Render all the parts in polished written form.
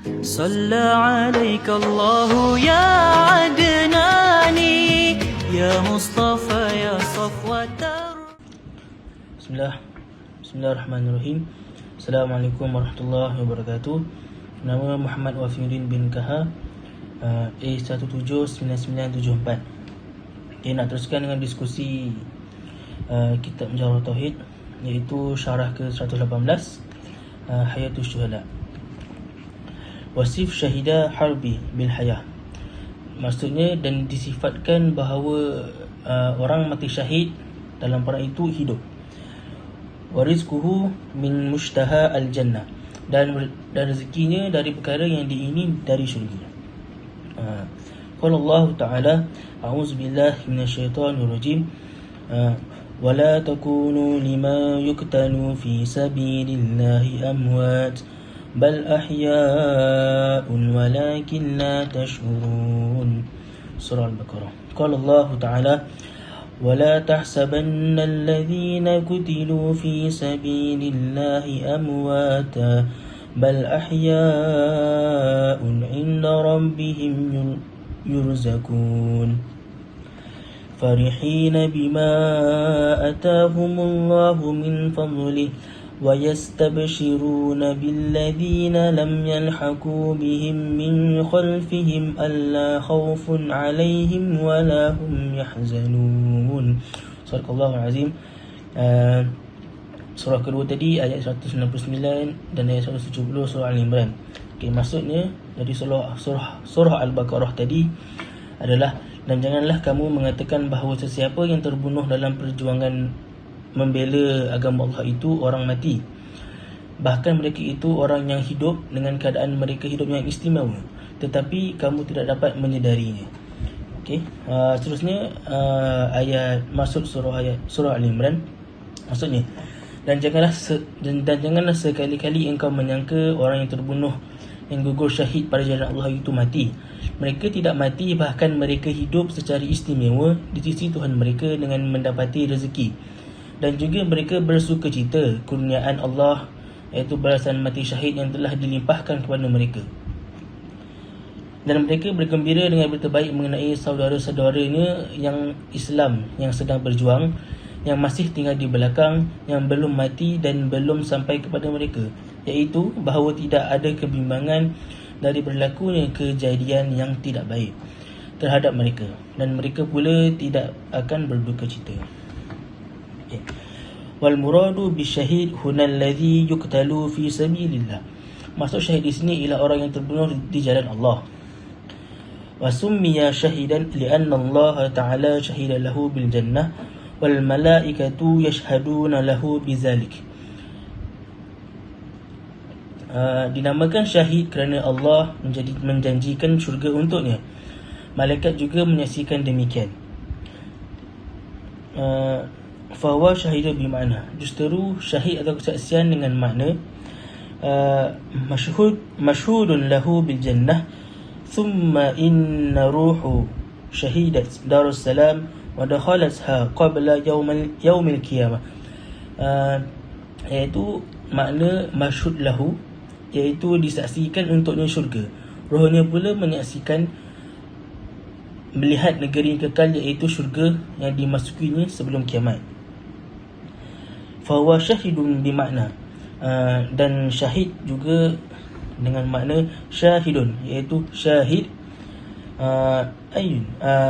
صلى عليك الله يا عدناني يا مصطفى يا صفوة Bismillahirrahmanirrahim. Assalamualaikum warahmatullahi wabarakatuh. Nama Muhammad Wafiuddin bin Kaha, A179974. Nak teruskan dengan diskusi kitab Jawahirul Tauhid, iaitu syarah ke-118, Hayatus Syuhada. Wasif syahida harbi bil hayah. Maksudnya, dan disifatkan bahawa orang mati syahid dalam perang itu hidup. Warizquhu min mushtaha al-jannah, dan rezekinya dari perkara yang diingini dari syurga. Qala Allah Ta'ala, a'udzubillahi minasyaitonir rajim, wala takunu lima yuqtalu fi sabilillahi amwat bal ahya'un walakin la tash'urun. Surah Al-Baqarah. Qala Allah Ta'ala, ولا تحسبن الذين قتلوا في سبيل الله أمواتا بل أحياء عند ربهم يرزقون فرحين بما آتاهم الله من فضله ويستبشرون بالذين لم يلحقوا بهم من خلفهم ألا خوف عليهم ولا هم يحزنون. Sadaqallahul Azim. Surah kedua tadi ayat 169 dan ayat 170 surah Al-Imran. Maksudnya dari surah Al-Baqarah tadi adalah, dan janganlah kamu mengatakan bahawa sesiapa yang terbunuh dalam perjuangan membela agama Allah itu orang mati. Bahkan mereka itu orang yang hidup dengan keadaan mereka hidup yang istimewa, tetapi kamu tidak dapat menyedarinya. Seterusnya maksud surah Al-Imran. Maksudnya, dan janganlah sekali-kali engkau menyangka orang yang terbunuh, yang gugur syahid pada jalan Allah itu mati. Mereka tidak mati, bahkan mereka hidup secara istimewa di sisi Tuhan mereka dengan mendapati rezeki. Dan juga mereka bersukacita kurniaan Allah, iaitu balasan mati syahid yang telah dilimpahkan kepada mereka. Dan mereka bergembira dengan berita baik mengenai saudara-saudaranya yang Islam yang sedang berjuang, yang masih tinggal di belakang, yang belum mati dan belum sampai kepada mereka, iaitu bahawa tidak ada kebimbangan dari berlakunya kejadian yang tidak baik terhadap mereka, dan mereka pula tidak akan berduka cita. Wal muradu bisyahid huna alladhi yuqtalu fi sabilillah. Maksud syahid di sini ialah orang yang terbunuh di jalan Allah. Wa summiya syahidan li'anna Allah Ta'ala syahida lahu bil jannah wal malaikatu yashhaduna lahu bizalik. Dinamakan syahid kerana Allah menjanjikan syurga untuknya. Malaikat juga menyaksikan demikian. Fahuwa syahidu bimakna, justeru syahid atau kesaksian dengan makna masyhudun lahu bil jannah thumma inna ruhu syahidat darussalam wa dakhalatha qabla yaumil qiyamah. Iaitu makna masyhud lahu, iaitu disaksikan untuknya syurga. Rohnya pula menyaksikan melihat negeri kekal, iaitu syurga yang dimasukinya sebelum kiamat. Fahuwa syahidun bimakna, dan syahid juga dengan makna syahidun, iaitu syahid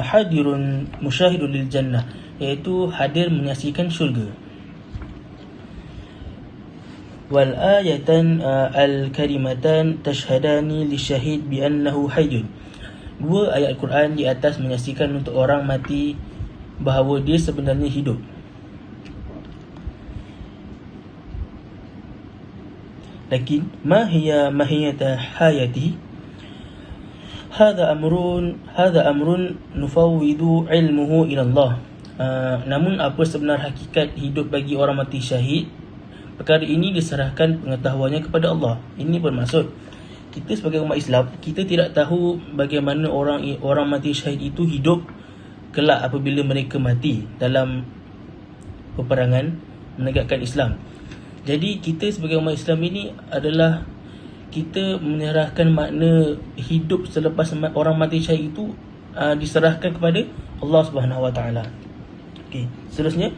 hadirun musyahidun lil jannah, iaitu hadir menyaksikan syurga. Wal ayatan al-karimatan tashhadani lisyahid bi annahu hayyun. Dua ayat Quran di atas menyaksikan untuk orang mati bahawa dia sebenarnya hidup. Lakin ma hiya mahiyata hayati? Hadha amrun nufawwidu ilmuhu ila Allah. Namun apa sebenar hakikat hidup bagi orang mati syahid? Perkara ini diserahkan pengetahuannya kepada Allah. Ini bermaksud kita sebagai umat Islam, kita tidak tahu bagaimana orang mati syahid itu hidup kelak apabila mereka mati dalam peperangan menegakkan Islam. Jadi kita sebagai umat Islam ini adalah kita menyerahkan makna hidup selepas orang mati syahid itu diserahkan kepada Allah Subhanahu Wa Taala. Okey, seterusnya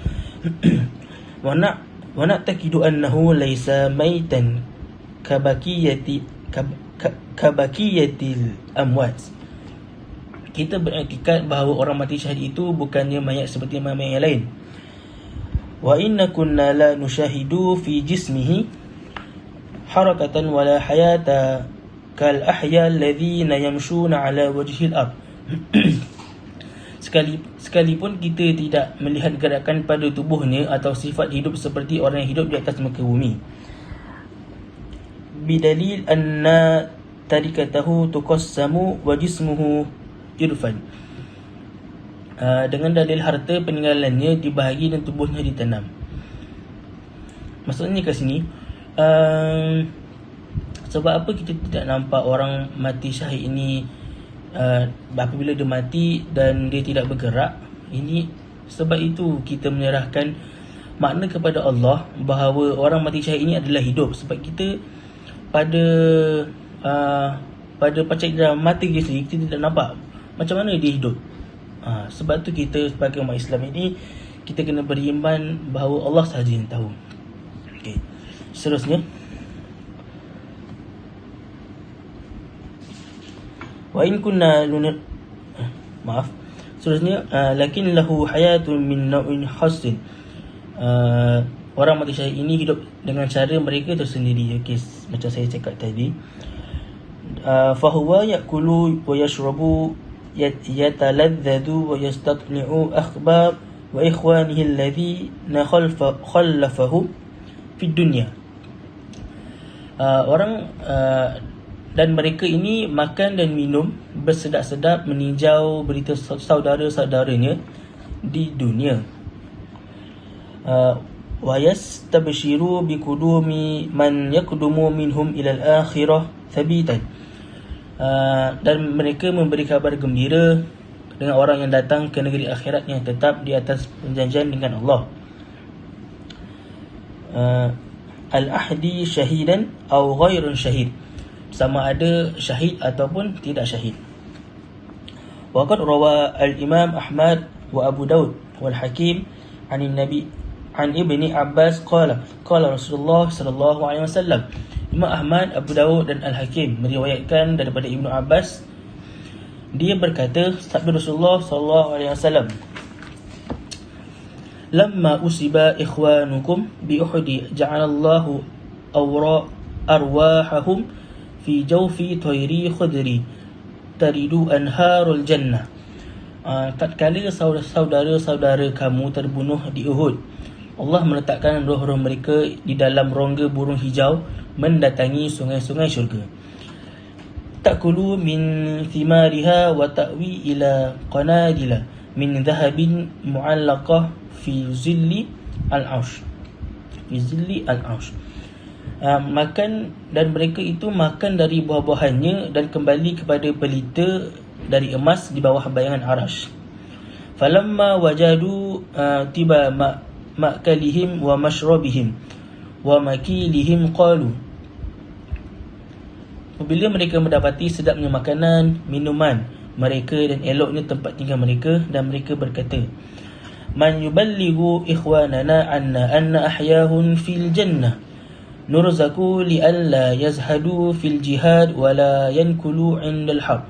wa na'taqidu annahu laysa maitan kabakiyatil amwat. Kita beriktikad bahawa orang mati syahid itu bukannya mayat seperti mayat yang lain. Wa inna kunna la nushahidu fi jismihi harakatan wala hayata kal ahya alladhina yamshuna ala wajhil ard. Sekalipun kita tidak melihat gerakan pada tubuhnya atau sifat hidup seperti orang yang hidup di atas muka bumi. Bidalil anna tarikatahu tuqassamu wa jismuhu irfan. Dengan dalil harta peninggalannya dibahagi dan tubuhnya ditanam. Maksudnya kat sini, sebab apa kita tidak nampak orang mati syahid ini apabila dia mati dan dia tidak bergerak? Ini sebab itu kita menyerahkan makna kepada Allah bahawa orang mati syahid ini adalah hidup. Sebab kita pada pacak dalam mati dia sendiri, kita tidak nampak macam mana dia hidup. Sebab tu kita sebagai umat Islam ini, kita kena beriman bahawa Allah sahaja yang tahu. Okay. Seterusnya, wa in kunna seterusnya, lakin lahu hayatun min naw'in khassin. Orang mati syahid ini hidup dengan cara mereka tersendiri. Okay, macam saya cakap tadi, fahuwa yakulu wa yashrabu yataladzadu wa yastatli'u akhbar wa ikhwanihi alladhina khallafahu fid dunya. Orang dan mereka ini makan dan minum, bersedap-sedap meninjau berita saudara-saudaranya di dunia. Wa yastabshiru biqudumi man yaqdumu minhum ila al-akhirah thabitan. Dan mereka memberi kabar gembira dengan orang yang datang ke negeri akhirat yang tetap di atas perjanjian dengan Allah. Al-ahdi syahidan atau ghairun syahid, sama ada syahid ataupun tidak syahid. Wa qad rawa al-Imam Ahmad wa Abu Daud wal Hakim an Ibni Abbas qala Rasulullah sallallahu alaihi wasallam. Imam Ahmad, Abu Daud dan Al-Hakim meriwayatkan daripada Ibnu Abbas, dia berkata, sabda Rasulullah sallallahu alaihi wasallam, lamma usiba ikhwanukum bi Uhud ja'alallahu arwahahum fi jawfi tayri khudri taridu anharul jannah. Tatkala saudara-saudara kamu terbunuh di Uhud, Allah meletakkan roh-roh mereka di dalam rongga burung hijau mendatangi sungai-sungai syurga. Ta'kulu min thimariha wa ta'wi ila qanadila min dhahabin mu'allaqah fi zilli al-'arsh. Makan, dan mereka itu makan dari buah-buahannya dan kembali kepada pelita dari emas di bawah bayangan arash. Falamma wajadu tiba ma'kalihim wa mashrabihim wa makilihim qalu. Apabila mereka mendapati sedapnya makanan, minuman mereka dan eloknya tempat tinggal mereka, dan mereka berkata, man yuballighu ikhwanana anna ahyahun fil jannah nurzaku li alla yazhadu fil jihad wa la yankulu 'indal haq.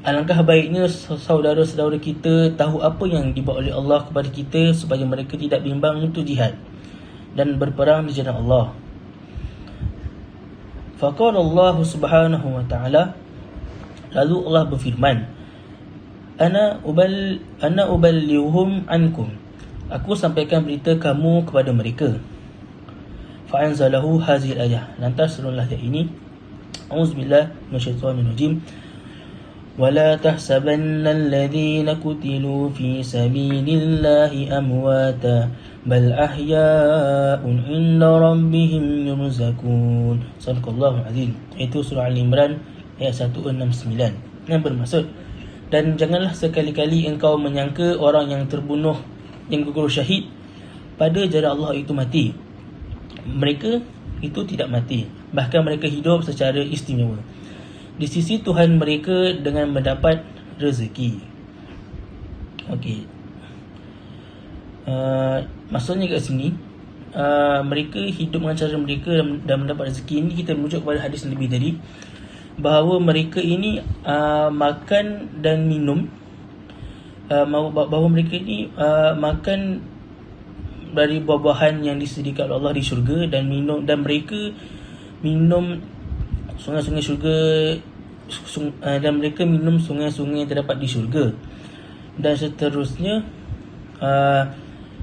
Alangkah baiknya saudara-saudara kita tahu apa yang dibawa oleh Allah kepada kita, supaya mereka tidak bimbang untuk jihad dan berperang di jalan Allah. Faqala Allah subhanahu wa ta'ala, lalu Allah berfirman, Ana uballighum ankum, aku sampaikan berita kamu kepada mereka. Fa'anzalahu hazil ayah, lantas turunlah ayat ini. Auzubillah minasyaitonir rajim. Wala tahsabanna alladhina qutilu fi sabilillahi amwata bal ahya'un 'inda rabbihim yurzakun. Sadaqallahul azim. Itu surah Al-Imran ayat 169. Yang bermaksud, dan janganlah sekali-kali engkau menyangka orang yang terbunuh, yang gugur syahid pada jalan Allah itu mati. mereka itu tidak mati, bahkan mereka hidup secara istimewa di sisi Tuhan mereka dengan mendapat rezeki. Okey. Maksudnya kat sini, mereka hidup dengan cara mereka dan mendapat rezeki ini, kita merujuk kepada hadis Nabi tadi, bahawa mereka ini makan dan minum, bahawa mereka ini makan dari buah-buahan yang disediakan oleh Allah di syurga, dan mereka minum sungai-sungai syurga, dan mereka minum sungai-sungai yang terdapat di syurga, dan seterusnya.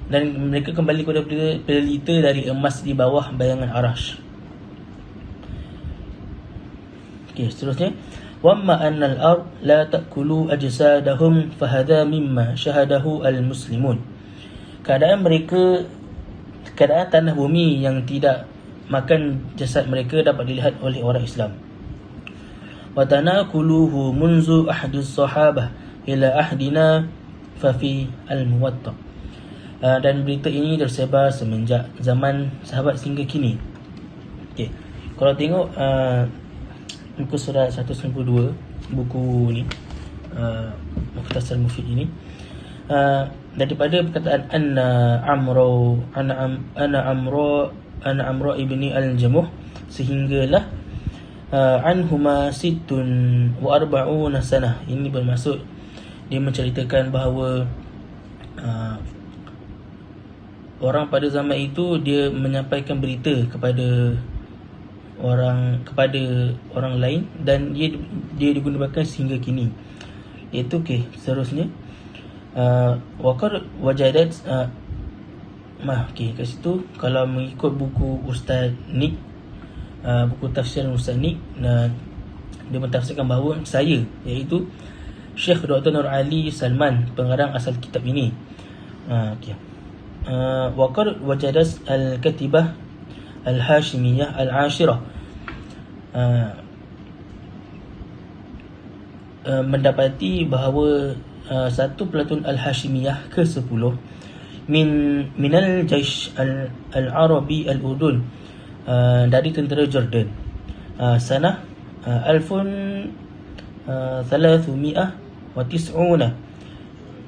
Dan mereka kembali kepada pelita dari emas di bawah bayangan arash. Okey, seterusnya, wamma annal ard la ta'kulu ajsadahum fahadha mimma syahadahu al-muslimun. Keadaan tanah bumi yang tidak makan jasad mereka dapat dilihat oleh orang Islam. Wa tanakuluhu munzu ahdis sahabah ila ahdina fa fi al-muwatta. Dan berita ini tersebar semenjak zaman sahabat sehingga kini. Okey. Kalau tengok muka surat 192 buku ni, Mukhtasar Mufid ini, daripada perkataan anna amro ibni al-Jamuh sehinggalah anhuma sittun wa arba'una sanah. Ini bermaksud dia menceritakan bahawa orang pada zaman itu dia menyampaikan berita kepada orang lain, dan dia digunakan sehingga kini. Iaitu seterusnya, waqad wajadat kat situ kalau mengikut buku Ustaz Nick, buku tafsir Ustaz Nick, dia mentafsirkan bahawa saya, iaitu Syekh Dr. Nur Ali Salman, pengarang asal kitab ini, waqad wajadat al-katibah al-Hashimiyah al-Ashirah, mendapati bahawa satu pelatun al-Hashimiyah ke-10 minal jaish al-Arabi al-Urdun, dari tentera Jordan, sanah 1390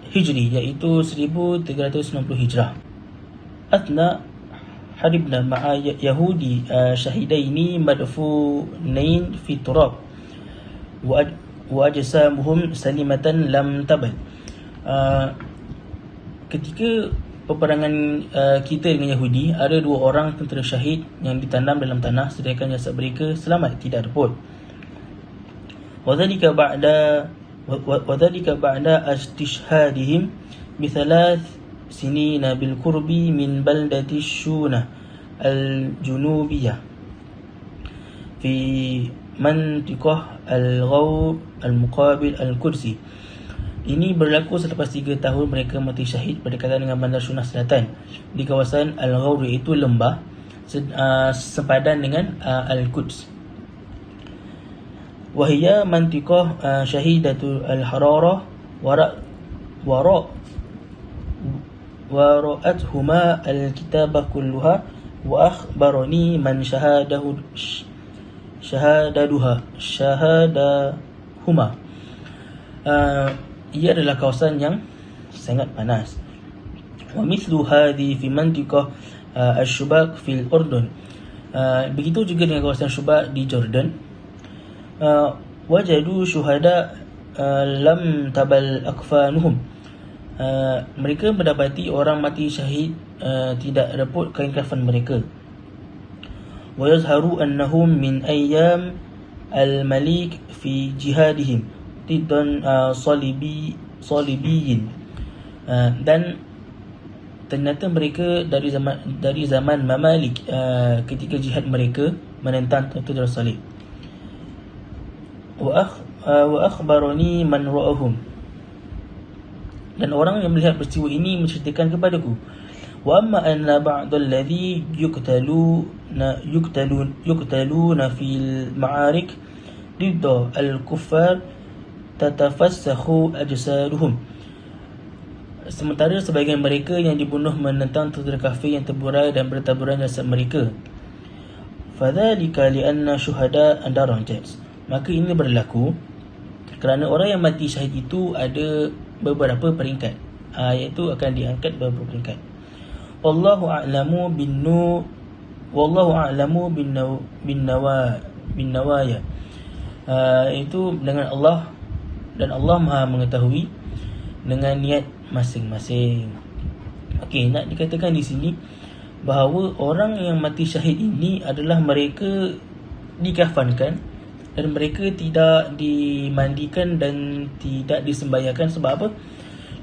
Hijri, iaitu 1390 Hijrah. Athna haribna ma'a Yahudi syahidaini madfunain fi turab wa ajsamuhum salimatan lam tabal. Ketika peperangan kita dengan Yahudi, ada 2 orang tentera syahid yang ditanam dalam tanah, sedangkan jasad mereka selamat, tidak repot. Wadhalika ba'da istishhadihim bi 3 sinina bil qurbi min baldati Shunah al-Junubiyah fi mantiqah al-Ghaw al-Muqabil al-Kursi. Ini berlaku selepas 3 tahun mereka mati syahid berdekatan dengan bandar Shunah Selatan di kawasan Al-Ghaw, iaitu lembah sepadan dengan Al-Quds. Wahia mantiqah syahidatul al-Hararah wara'athuma al-kitabah kulluha wa akhbarani man syahadahuma. Ia adalah kawasan yang sangat panas. Wa mithlu hadhi fi mantiqah al-Shubak fil Urdun. Begitu juga dengan kawasan Shubak di Jordan. Wajadu syuhada lam tabal akfanuhum. Mereka mendapati orang mati syahid tidak reput kain kafan mereka. Wa yazharu annahum min ayyam al-malik fi jihadihim tiddan salibiyin. Dan ternyata mereka dari zaman Mamalik, ketika jihad mereka menentang tentera salib. Wa akhbarani man ra'ahum. Dan orang yang melihat peristiwa ini menceritakan kepadaku, wa amma anna ba'dal ladhi yuqtaluna fil ma'arik didda al-kuffar tatafassakhu ajsaduhum. sementara sebahagian mereka yang dibunuh menentang tentera kafir yang terburai dan bertaburan jasad mereka. Fadzalika lianna syuhada darajat. Maka ini berlaku kerana orang yang mati syahid itu ada beberapa peringkat, iaitu akan diangkat beberapa peringkat. Wallahu a'lamu bin nawaya. Itu dengan Allah, dan Allah Maha mengetahui dengan niat masing-masing. Okey, nak dikatakan di sini bahawa orang yang mati syahid ini adalah mereka dikafankan dan mereka tidak dimandikan dan tidak disembahyangkan. Sebab apa?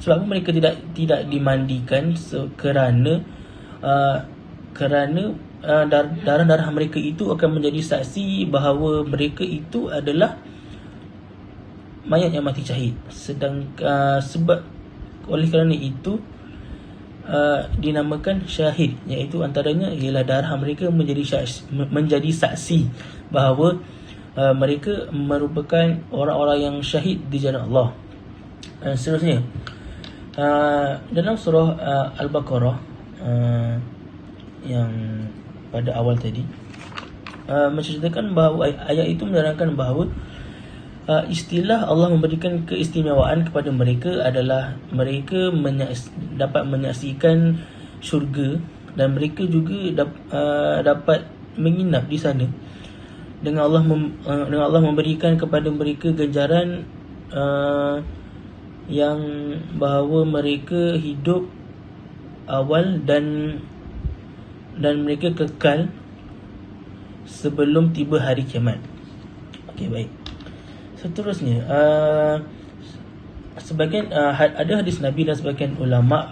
Sebab mereka tidak dimandikan kerana darah-darah mereka itu akan menjadi saksi bahawa mereka itu adalah mayat yang mati syahid. Sebab oleh kerana itu dinamakan syahid, iaitu antaranya ialah darah mereka menjadi saksi bahawa mereka merupakan orang-orang yang syahid di jalan Allah. Seterusnya, dalam surah Al-Baqarah yang pada awal tadi menceritakan bahawa ayat itu menerangkan bahawa istilah Allah memberikan keistimewaan kepada mereka adalah mereka dapat menyaksikan syurga, dan mereka juga dapat menginap di sana dengan Allah memberikan kepada mereka ganjaran yang bahawa mereka hidup awal dan mereka kekal sebelum tiba hari kiamat. Okey, baik. Seterusnya, sebagian ada hadis Nabi dan sebagian ulama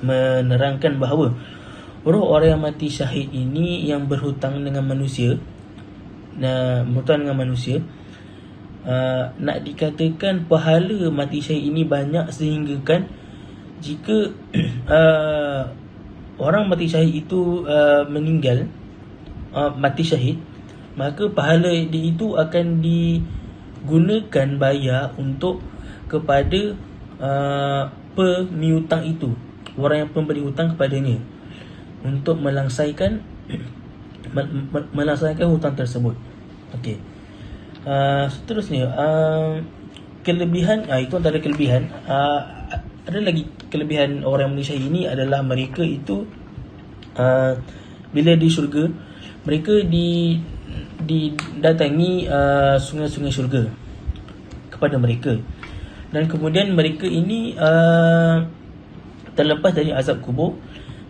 menerangkan bahawa roh orang yang mati syahid ini yang berhutang dengan manusia, nak dikatakan pahala mati syahid ini banyak sehingga kan jika orang mati syahid itu meninggal mati syahid, maka pahala dia itu akan digunakan bayar untuk kepada pemiutang itu, orang yang pemberi hutang kepadanya, untuk melangsaikan hutang tersebut. Okey. Seterusnya, kelebihan, itu antara kelebihan. Ada lagi kelebihan orang yang mati syahid ini adalah mereka itu bila di syurga, mereka didatangi sungai-sungai syurga kepada mereka, dan kemudian mereka ini terlepas dari azab kubur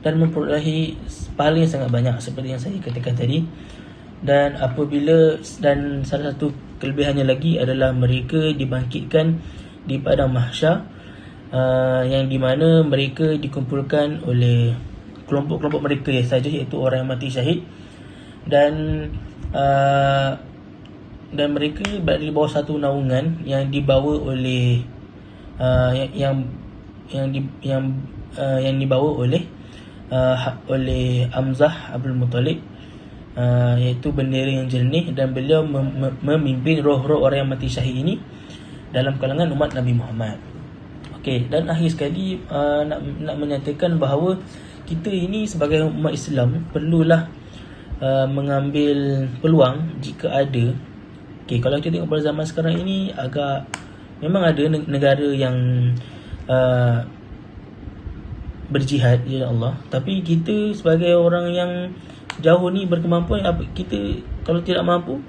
dan memperolehi pahala yang sangat banyak seperti yang saya katakan tadi. Dan salah satu kelebihannya lagi adalah mereka dibangkitkan di padang mahsyar, yang di mana mereka dikumpulkan oleh kelompok-kelompok mereka saja, iaitu orang yang mati syahid, dan mereka berada di bawah satu naungan yang dibawa oleh yang dibawa oleh Hamzah Abdul Muttalib, iaitu bendera yang jernih, dan beliau memimpin roh-roh orang yang mati syahid ini dalam kalangan umat Nabi Muhammad. Okey, dan akhir sekali nak menyatakan bahawa kita ini sebagai umat Islam perlulah mengambil peluang jika ada. Okey, kalau kita tengok pada zaman sekarang ini, memang ada negara yang berjihad di jalan Allah, tapi kita sebagai orang yang jauh ni berkemampuan, kita kalau tidak mampu,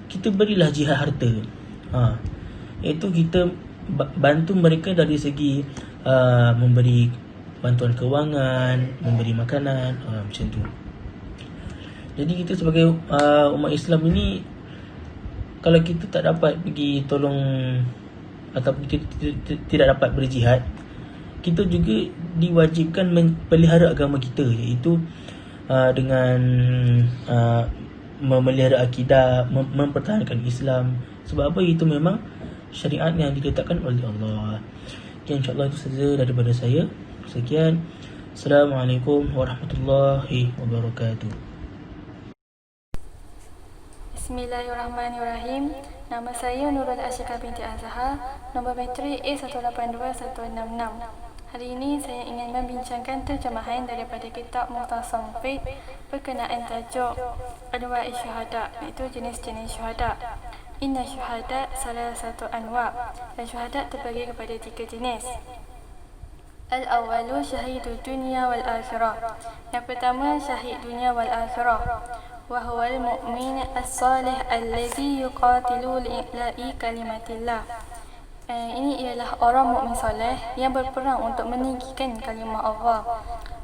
kita berilah jihad harta. Iaitu kita bantu mereka dari segi memberi bantuan kewangan, memberi makanan, macam tu. Jadi kita sebagai umat Islam ini, kalau kita tak dapat pergi tolong ataupun kita tidak dapat berjihad, kita juga diwajibkan pelihara agama kita, iaitu dengan memelihara akidah, mempertahankan Islam. Sebab apa? Itu memang syariat yang diletakkan oleh Allah. Okay, insyaAllah itu sahaja daripada saya. Sekian. Assalamualaikum warahmatullahi wabarakatuh. Bismillahirrahmanirrahim. Nama saya Nurul Asyikah binti Azhar, nombor matrik A182166. Hari ini saya ingin membincangkan terjemahan daripada kitab Mukhtasar Mufid berkenaan tajuk Anwa' Syuhada, iaitu jenis-jenis syuhada. Inna syuhada salah satu anwa', dan syuhada terbagi kepada 3 jenis. Al-awwalu syahidul dunia wal akhirah. Yang pertama, syahid dunia wal akhirah. Wa huwa al-mu'min as-salih alladhi yuqatilu li'ila'i kalimatillah. Ini ialah orang mukmin soleh yang berperang untuk meninggikan kalimah Allah.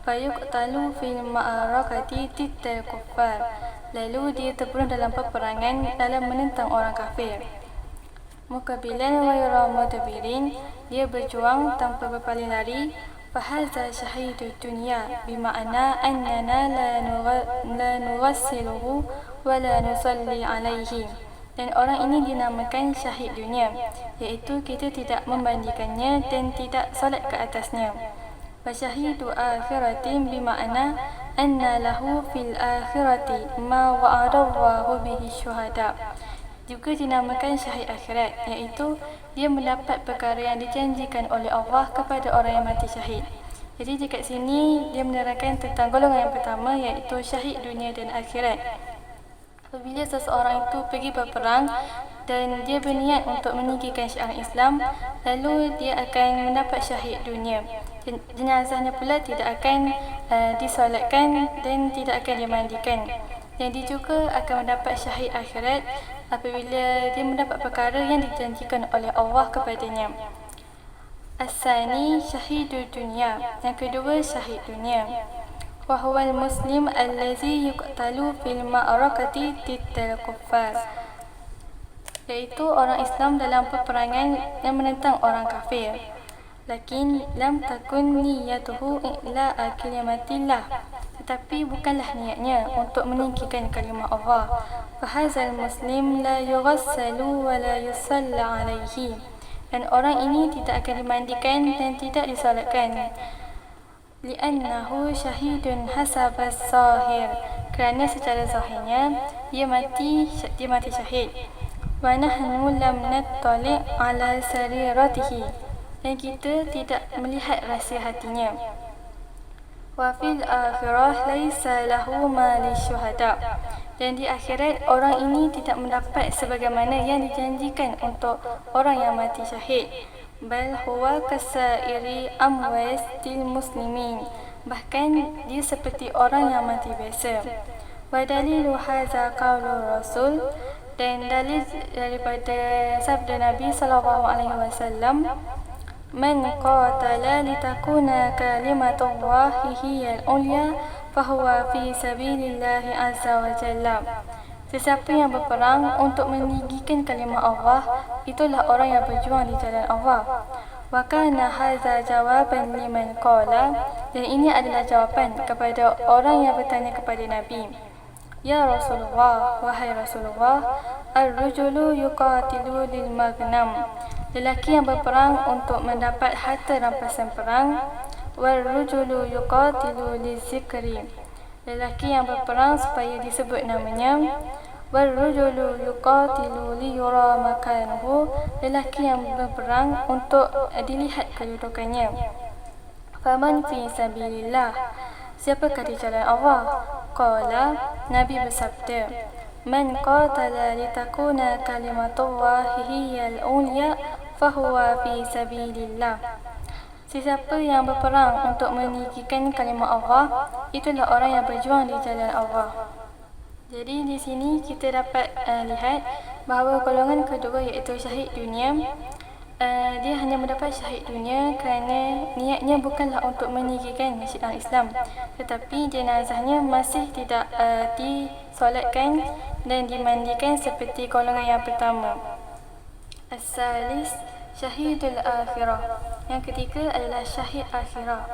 Fayuqtalu fil ma'arakati tiddal kuffar. Lalu dia terbunuh dalam peperangan dalam menentang orang kafir. Muqabilan wa yara mudbirin, dia berjuang tanpa berpaling lari. Fahadza syahidud dunya, bima'na annana la nuwassiluhu wa la nusalli alaihi. Dan orang ini dinamakan syahid dunia, iaitu kita tidak membandikannya dan tidak solat ke atasnya. Wa syahidu akhiratin bima'na anna lahu fil akhirati ma wa'adallahu bihi syuhada. Juga dinamakan syahid akhirat, iaitu dia mendapat perkara yang dijanjikan oleh Allah kepada orang yang mati syahid. Jadi dekat sini dia menerangkan tentang golongan yang pertama, iaitu syahid dunia dan akhirat. Apabila seseorang itu pergi berperang dan dia berniat untuk meninggikan syiar Islam, lalu dia akan mendapat syahid dunia. Jenazahnya pula tidak akan disolatkan dan tidak akan dimandikan. Dan dia juga akan mendapat syahid akhirat apabila dia mendapat perkara yang dijanjikan oleh Allah kepadanya. As-sani syahidul dunia. Yang kedua, syahid dunia. Wa huwa al-muslim allazi yuqtalu fil ma'arakati tiddal kuffar. Iaitu orang Islam dalam peperangan yang menentang orang kafir. Lakin lam takun niyatuhu illa kalimatillah. Tetapi bukanlah niatnya untuk meninggikan kalimah Allah. Fahazal muslim la yughassalu wa la yusalla alaihi. Dan orang ini tidak akan dimandikan dan tidak disolatkan. Li'annahu syahidun hasabas zahir. Kerana secara zahirnya dia mati syahid. Wa nahnu lam nattali' ala sariratihi. Dan kita tidak melihat rahsia hatinya. Wa fil akhirah laisa lahu ma lisyuhada. Dan di akhirat orang ini tidak mendapat sebagaimana yang dijanjikan untuk orang yang mati syahid. Bal huwa kasairi amwastil muslimin. Bahkan dia seperti orang yang mati biasa. Wa dalilu hadza qaulur rasul. Dan dalil daripada sabda Nabi SAW, man qatala litakuna kalimatullahi hiyal ulya fahuwa fi sabilillahi azza wa jalla. Sesiapa yang berperang untuk meninggikan kalimah Allah, itulah orang yang berjuang di jalan Allah. Wa kana hadza jawaban liman qala. Dan ini adalah jawapan kepada orang yang bertanya kepada Nabi. Ya Rasulullah, wahai Rasulullah, ar-rajulu yuqatilu lil maghnam. Lelaki yang berperang untuk mendapat harta rampasan perang. Wal-rajulu yuqatilu lizikri. Lelaki yang berperang supaya disebut namanya. Wal-rajulu yuqatilu liyura makanuhu. Lelaki yang berperang untuk dilihat kedudukannya. Faman fi sabilillah. Siapakah di jalan Allah? Qala, Nabi bersabda, man qatala litakuna kalimatullahi hiyal ulya fahuwa fi sabilillah. Sesiapa yang berperang untuk meninggikan kalimah Allah, itulah orang yang berjuang di jalan Allah. Jadi di sini kita dapat lihat bahawa golongan kedua, iaitu syahid dunia, dia hanya mendapat syahid dunia kerana niatnya bukanlah untuk meninggikan syiar Islam, tetapi jenazahnya masih tidak disolatkan dan dimandikan seperti golongan yang pertama. As-salis syahidul akhirah. Yang ketiga adalah syahid akhirah.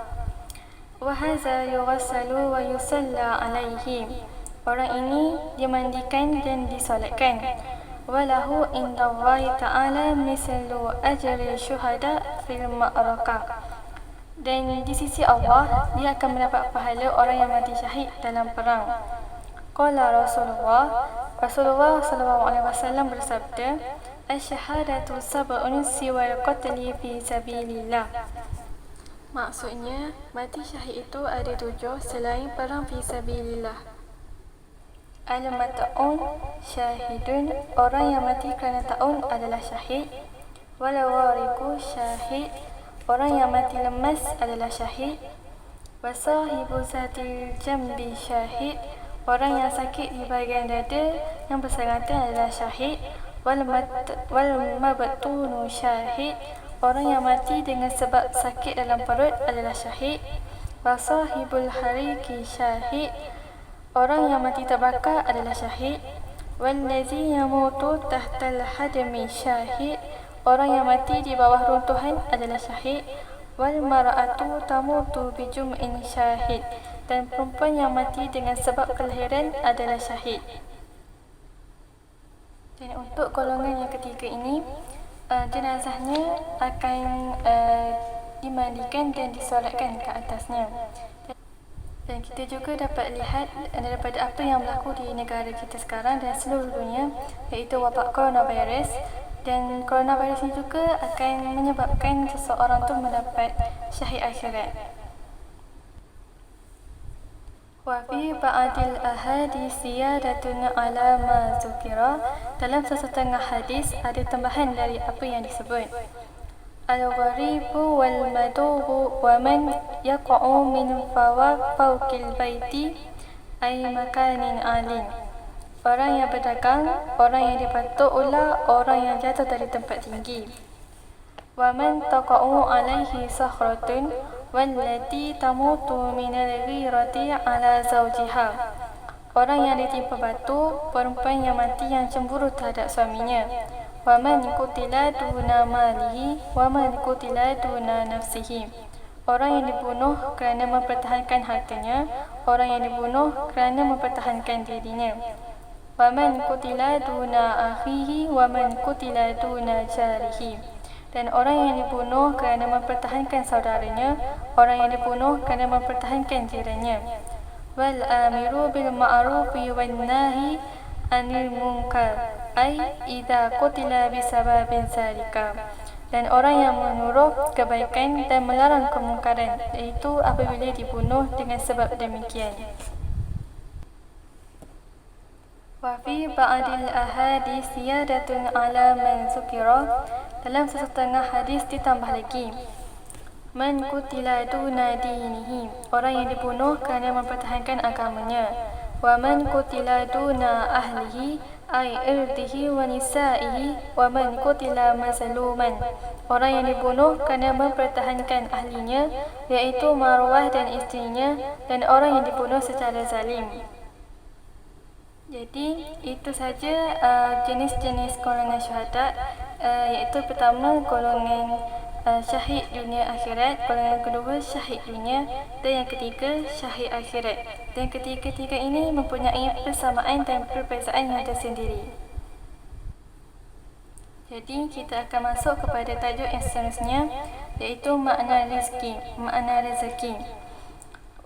Wa hadza yughassalu wa yusalla alaihi. Orang ini dimandikan dan disolatkan. Walahu indallahi ta'ala mislu ajri syuhada fil ma'rakah. Dan di sisi Allah, dia akan mendapat pahala orang yang mati syahid dalam perang. Qala Rasulullah, Rasulullah SAW bersabda, "Asyhadatu sab'un siwal qatli fi sabilillah." Maksudnya, mati syahid itu ada 7 selain perang fi sabilillah. Al-mat'un syahidun, orang yang mati kerana ta'un adalah syahid. Wal-wariku syahid, orang yang mati lemas adalah syahid. Wasahibu zatil jambi syahid, orang yang sakit di bahagian dada yang bersangatan adalah syahid. Wal-mabtunu syahid, orang yang mati dengan sebab sakit dalam perut adalah syahid. Wasahibul hariki syahid, orang yang mati terbakar adalah syahid. Wallazi yamutu tahtal hadmi syahid, orang yang mati di bawah runtuhan adalah syahid. Wal mar'atu tamutu bi jum'in syahid, dan perempuan yang mati dengan sebab kelahiran adalah syahid. Dan untuk golongan yang ketiga ini, jenazahnya akan dimandikan dan disolatkan ke atasnya. Dan kita juga dapat lihat daripada apa yang berlaku di negara kita sekarang dan seluruh dunia, iaitu wabak coronavirus. Dan coronavirus ini juga akan menyebabkan seseorang tu mendapat syahid akhirat. Wa fi ba'dil ahadits ziyadatun ala ma zukira, dalam sesetengah hadis ada tambahan dari apa yang disebut. Al-gharibu wal madubu wa man yaqa'u min fawqil baiti ay makanin alin. Orang yang berdagang, orang yang dipatuk ular, orang yang jatuh dari tempat tinggi. Wa man taqa'u alaihi sakhratun wallati tamutu minal ghirati ala zawjiha. Orang yang ditimpa batu, perempuan yang mati yang cemburu terhadap suaminya. Wa man qutila duna malihi wa man qutila duna nafsihi. Orang yang dibunuh kerana mempertahankan hartanya, orang yang dibunuh kerana mempertahankan dirinya. Wa man qutila duna akhihi wa man qutila duna jarihi. Dan orang yang dibunuh kerana mempertahankan saudaranya, orang yang dibunuh kerana mempertahankan jirannya. Wal amiru bil ma'rufi wan nahi anil munkar ay idza qutila bisababin zalika. Dan orang yang menyuruh kebaikan dan melarang kemungkaran, iaitu apabila dibunuh dengan sebab demikian. Wa fi ba'dil ahadits ziyadatun ala man zukira, dalam sesetengah hadis ditambah lagi, man qutila duna dinihi, orang yang dibunuh kerana mempertahankan agamanya. Wa man qutila duna ahlihi ay irdihi wa nisaihi wa man qutila mazluman, orang yang dibunuh kerana mempertahankan ahlinya, iaitu Marwah dan isterinya, dan orang yang dibunuh secara zalim. Jadi itu saja jenis-jenis golongan syuhada, iaitu pertama golongan syahid dunia akhirat, golongan kedua syahid dunia, dan yang ketiga syahid akhirat. Dan ketiga-tiga ini mempunyai persamaan dan perbezaan yang tersendiri. Jadi kita akan masuk kepada tajuk yang seterusnya, iaitu makna rezeki. Makna rezeki.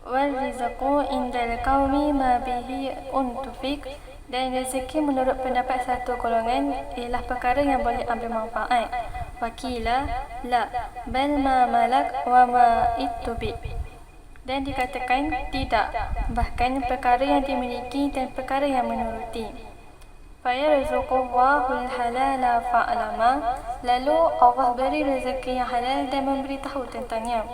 Wal rizqu indal qaumi ma bihi untufik, dan rezeki menurut pendapat satu golongan ialah perkara yang boleh ambil manfaat. Wakila la bal ma malak wa ma ittubik, dan dikatakan tidak, bahkan perkara yang dimiliki dan perkara yang menuruti. Fayarzuqullahul halala fa'lama, lalu Allah beri rezeki yang halal dan memberitahu tentangnya.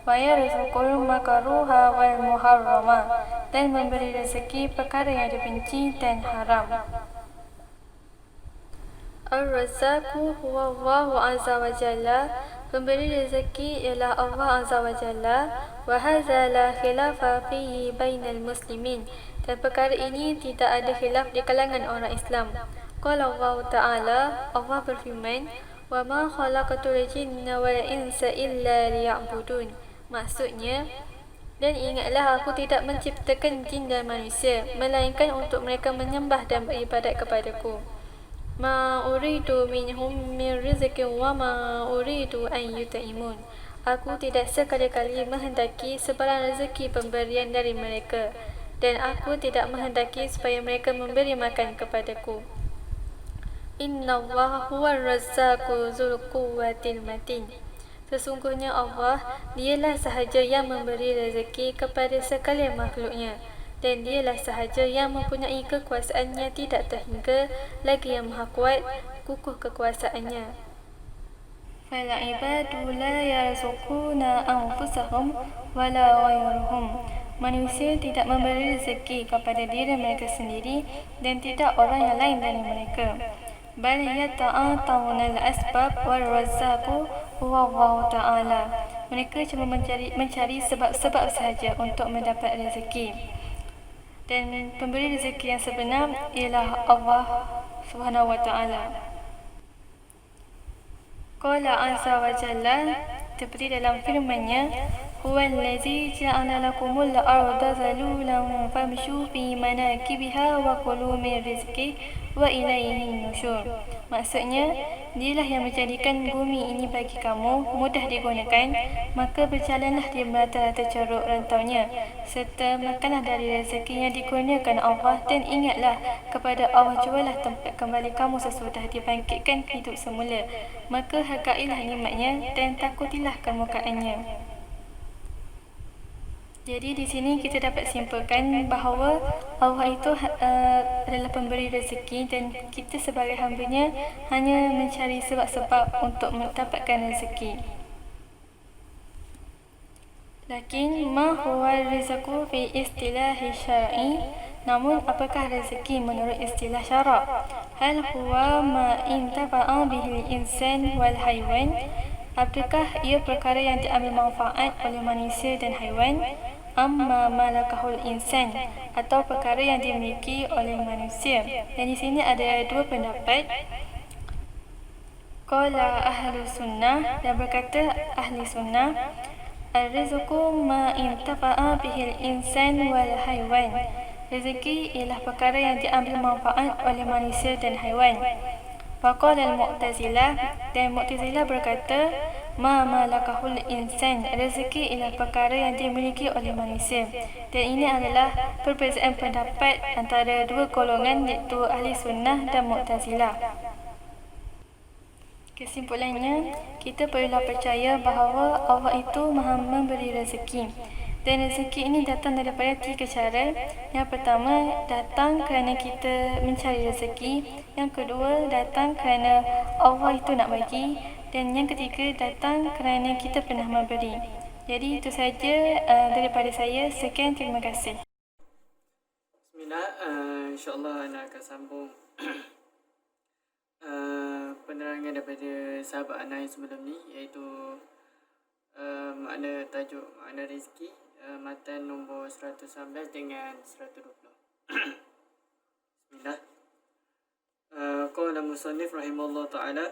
Wayarzuqul makruha wal muharrama, dan memberi rezeki perkara yang dibenci dan haram. Ar-Razzaqu huwa Allahu azza wa jalla, pemberi rezeki ialah Allah azza wa jalla. Wa hadza la khilafa fihi bainal muslimin, dan perkara ini tidak ada khilaf di kalangan orang Islam. Qala Allah Ta'ala, Allah berfirman, wa ma khalaqatul jinna wal insa illa liya'budun. Maksudnya, dan ingatlah aku tidak menciptakan jin dan manusia melainkan untuk mereka menyembah dan beribadat kepadaku. Ma uridu minhum min rizqin wa ma uridu an yut'imun. Aku tidak sekali-kali menghendaki sebarang rezeki pemberian dari mereka, dan aku tidak menghendaki supaya mereka memberi makan kepadaku. Inna Allah huwa razzaqu dzul quwwatil matin. Sesungguhnya Allah, dialah sahaja yang memberi rezeki kepada sekalian makhluknya, dan dialah sahaja yang mempunyai kekuasaannya tidak terhingga, lagi yang maha kuat, kukuh kekuasaannya. Fal ibadu la yarzuquna anfusahum wala ghayruhum. Manusia tidak memberi rezeki kepada diri mereka sendiri dan tidak orang yang lain dari mereka. Bal yata'atawna al-asbab wal razzaqu huwa Allah Ta'ala. Mereka cuma mencari sebab-sebab sahaja untuk mendapat rezeki. Dan pemberi rezeki yang sebenar ialah Allah Subhanahu wa Ta'ala. Qala azza wa jalla, seperti dalam firman-Nya, huwallazi ja'ala lakumul arda zalulan famshu fi manakibiha wa kulu min rizqi wa ilaihi nusyur. Maksudnya, dialah yang menjadikan bumi ini bagi kamu mudah digunakan, maka berjalanlah di rata-rata ceruk rantaunya, serta makanlah dari rezeki yang dikurniakan Allah, dan ingatlah kepada Allah jualah tempat kembali kamu sesudah dibangkitkan hidup semula, maka hargailah nikmatnya dan takutilah kemurkaannya. Jadi di sini kita dapat simpulkan bahawa Allah itu adalah pemberi rezeki dan kita sebagai hamba-Nya hanya mencari sebab-sebab untuk mendapatkan rezeki. Lakin ma huwa rizqu fi istilahi syar'i? Namun apakah rezeki menurut istilah syarak? Hal huwa ma intafa'a bihi al-insan wal haywan? Apakah ia perkara yang diambil manfaat oleh manusia dan haiwan? Amma malakahul insan, atau perkara yang dimiliki oleh manusia. Dan di sini ada dua pendapat. Qala ahlu sunnah, dan berkata ahli sunnah, ar-rizqu ma intafa'a bihil insan wal haywan. Rezeki ialah perkara yang diambil manfaat oleh manusia dan haiwan. Faqala al-Mu'tazilah, dan Mu'tazilah berkata, ma malakahul insan, rezeki ialah perkara yang dimiliki oleh manusia. Dan ini adalah perbezaan pendapat antara dua golongan, iaitu ahli sunnah dan Mu'tazilah. Kesimpulannya, kita perlulah percaya bahawa Allah itu maha memberi rezeki. Dan rezeki ini datang daripada tiga cara. Yang pertama, datang kerana kita mencari rezeki. Yang kedua, datang kerana Allah itu nak bagi. Dan yang ketiga, datang kerana kita pernah memberi. Jadi itu saja daripada saya. Sekian, terima kasih. Bismillah, insyaAllah Ana akan sambung penerangan daripada sahabat Ana yang sebelum ni, iaitu makna tajuk makna rezeki, matan nombor 119 dengan 120. Bismillah. Qala musannif rahimahullah ta'ala,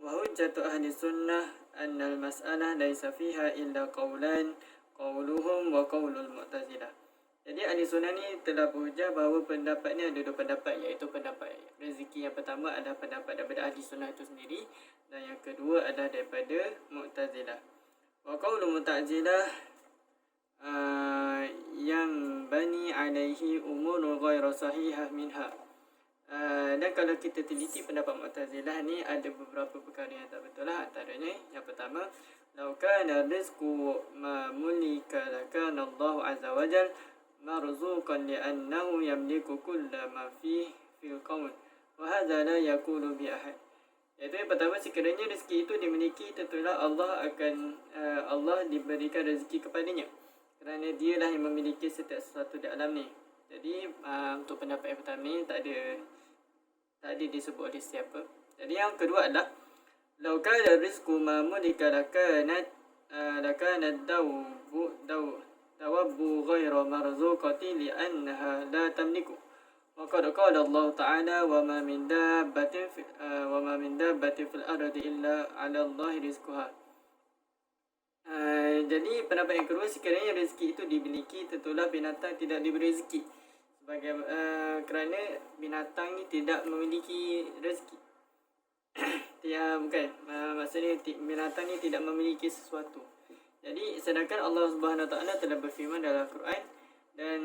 wa hujjatu ahli sunnah anna al-mas'alah laysa fiha illa qawlan, qawluhum wa qawlul mu'tazilah. Jadi ahli sunnah ni telah berhujah bahawa pendapat ni ada dua pendapat, iaitu pendapat rezeki yang pertama adalah pendapat daripada ahli sunnah itu sendiri, dan yang kedua adalah daripada Mu'tazilah. Wa qawlu Mu'tazilah yang bani alaihi umur ghairu sahihah minha. Dan kalau kita teliti pendapat Mu'tazilah ni, ada beberapa perkara yang tak betul lah. Antaranya yang pertama, law kana rizqu ma mulika lakana Allah azza wa jal marzuqan li'annahu yamliku kulla ma fil qawl wa hadha la yaqulu bi ahad. Iaitu yang pertama, sekiranya rezeki itu dimiliki, tentulah Allah akan Allah diberikan rezeki kepadanya, kerana dialah yang memiliki setiap sesuatu di alam ni. Jadi untuk pendapat yang pertama ni tak ada disebut oleh siapa. Jadi yang kedua adalah law kana rizqu ma mulika lakanat dawabbu ghairu marzuqati li'annaha la tamliku. Wa qad qala Allah Ta'ala, wa ma min dabbatin fil ardi illa 'ala Allah rizquha. Jadi pendapat yang kedua, sekiranya rezeki itu dimiliki, tentulah binatang tidak diberi rezeki, sebagai kerana binatang ni tidak memiliki rezeki. Maksudnya binatang ni tidak memiliki sesuatu. Jadi sedangkan Allah Subhanahu Wa Taala telah berfirman dalam Al-Quran, Dan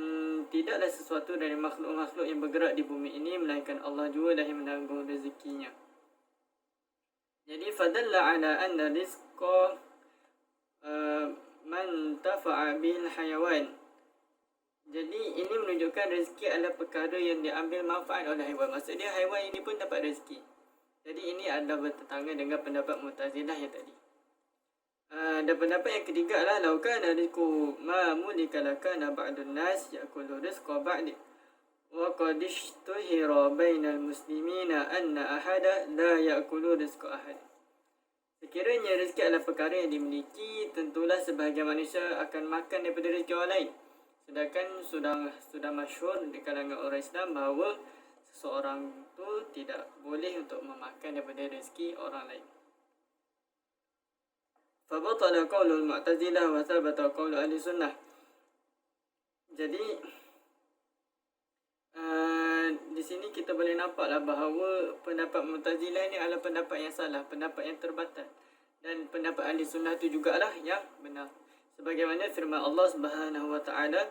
tidaklah sesuatu dari makhluk-makhluk yang bergerak di bumi ini melainkan Allah juga dah yang menanggung rezekinya. Jadi fadalla ala anna rizqa man tafa'a bil hayawan. Jadi ini menunjukkan rezeki adalah perkara yang diambil manfaat oleh haiwan. Maksudnya haiwan ini pun dapat rezeki. Jadi ini adalah bertentangan dengan pendapat Mu'tazilah yang tadi. Dan pendapat yang ketiga adalah lau kana rizqu ma mulika lakana ba'dun nas ya'kulu rizqa ba'di wa qad ishtuhira bainal muslimina anna ahada la ya'kulu rizqa ahad. Sekiranya rezeki adalah perkara yang dimiliki, tentulah sebahagian manusia akan makan daripada rezeki orang lain. Sedangkan sudah masyhur di kalangan orang Islam bahawa seseorang tu tidak boleh untuk memakan daripada rezeki orang lain. Fabatala qaulul Mu'tazilah wa thabata qaulu ahli sunnah. Jadi di sini kita boleh nampaklah bahawa pendapat Mu'tazilah ni adalah pendapat yang salah, pendapat yang terbatal. Dan pendapat ahli sunnah tu jugalah yang benar. Sebagaimana firman Allah Subhanahu wa taala,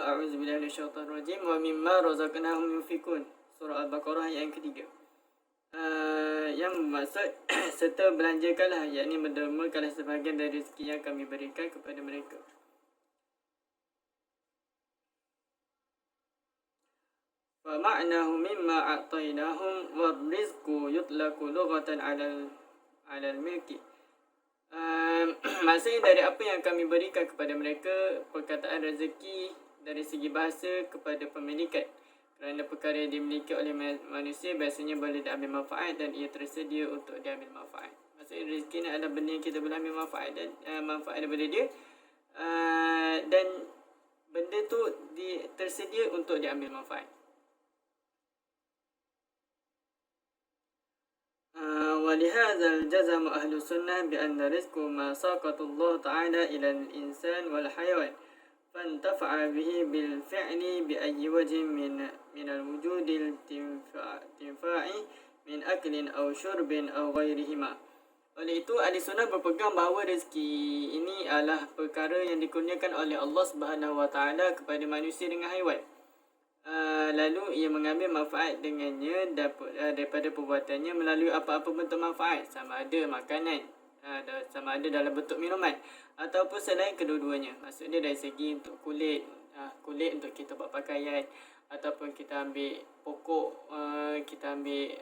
a'udzubillahi minasyaitonir rajim, wa mimma razaqnahum yunfikun. Surah Al-Baqarah ayat yang ketiga. Yang maksud serta belanjakanlah, yakni mendermakanlah sebahagian dari rezeki yang kami berikan kepada mereka. Fa ma'nahu mimma a'tainahum war rizqu yutlaqu lughatan 'ala al-milki. Maksudnya dari apa yang kami berikan kepada mereka, perkataan rezeki dari segi bahasa kepada pemilikan. Kerana perkara yang dimiliki oleh manusia biasanya boleh diambil manfaat dan ia tersedia untuk diambil manfaat. Maksudnya rezeki ni adalah benda yang kita boleh ambil manfaat dan manfaat daripada dia, dan benda tu tersedia untuk diambil manfaat. ولهذا جزم أهل السنة بأن رزق ما ساقط الله تعالى إلى الإنسان والحيوان فانتفع به بالفعل بأي وجه من الوجود الانتفاع من أكل أو شرب أو غيرهما. Oleh itu, ahli sunnah berpegang bahawa rezeki ini adalah perkara yang dikurniakan oleh Allah Subhanahu wa taala kepada manusia dengan haiwan. Lalu ia mengambil manfaat dengannya daripada perbuatannya melalui apa-apa bentuk manfaat, sama ada makanan, sama ada dalam bentuk minuman ataupun selain kedua-duanya. Maksudnya dari segi untuk kulit untuk kita buat pakaian, ataupun kita ambil pokok, kita ambil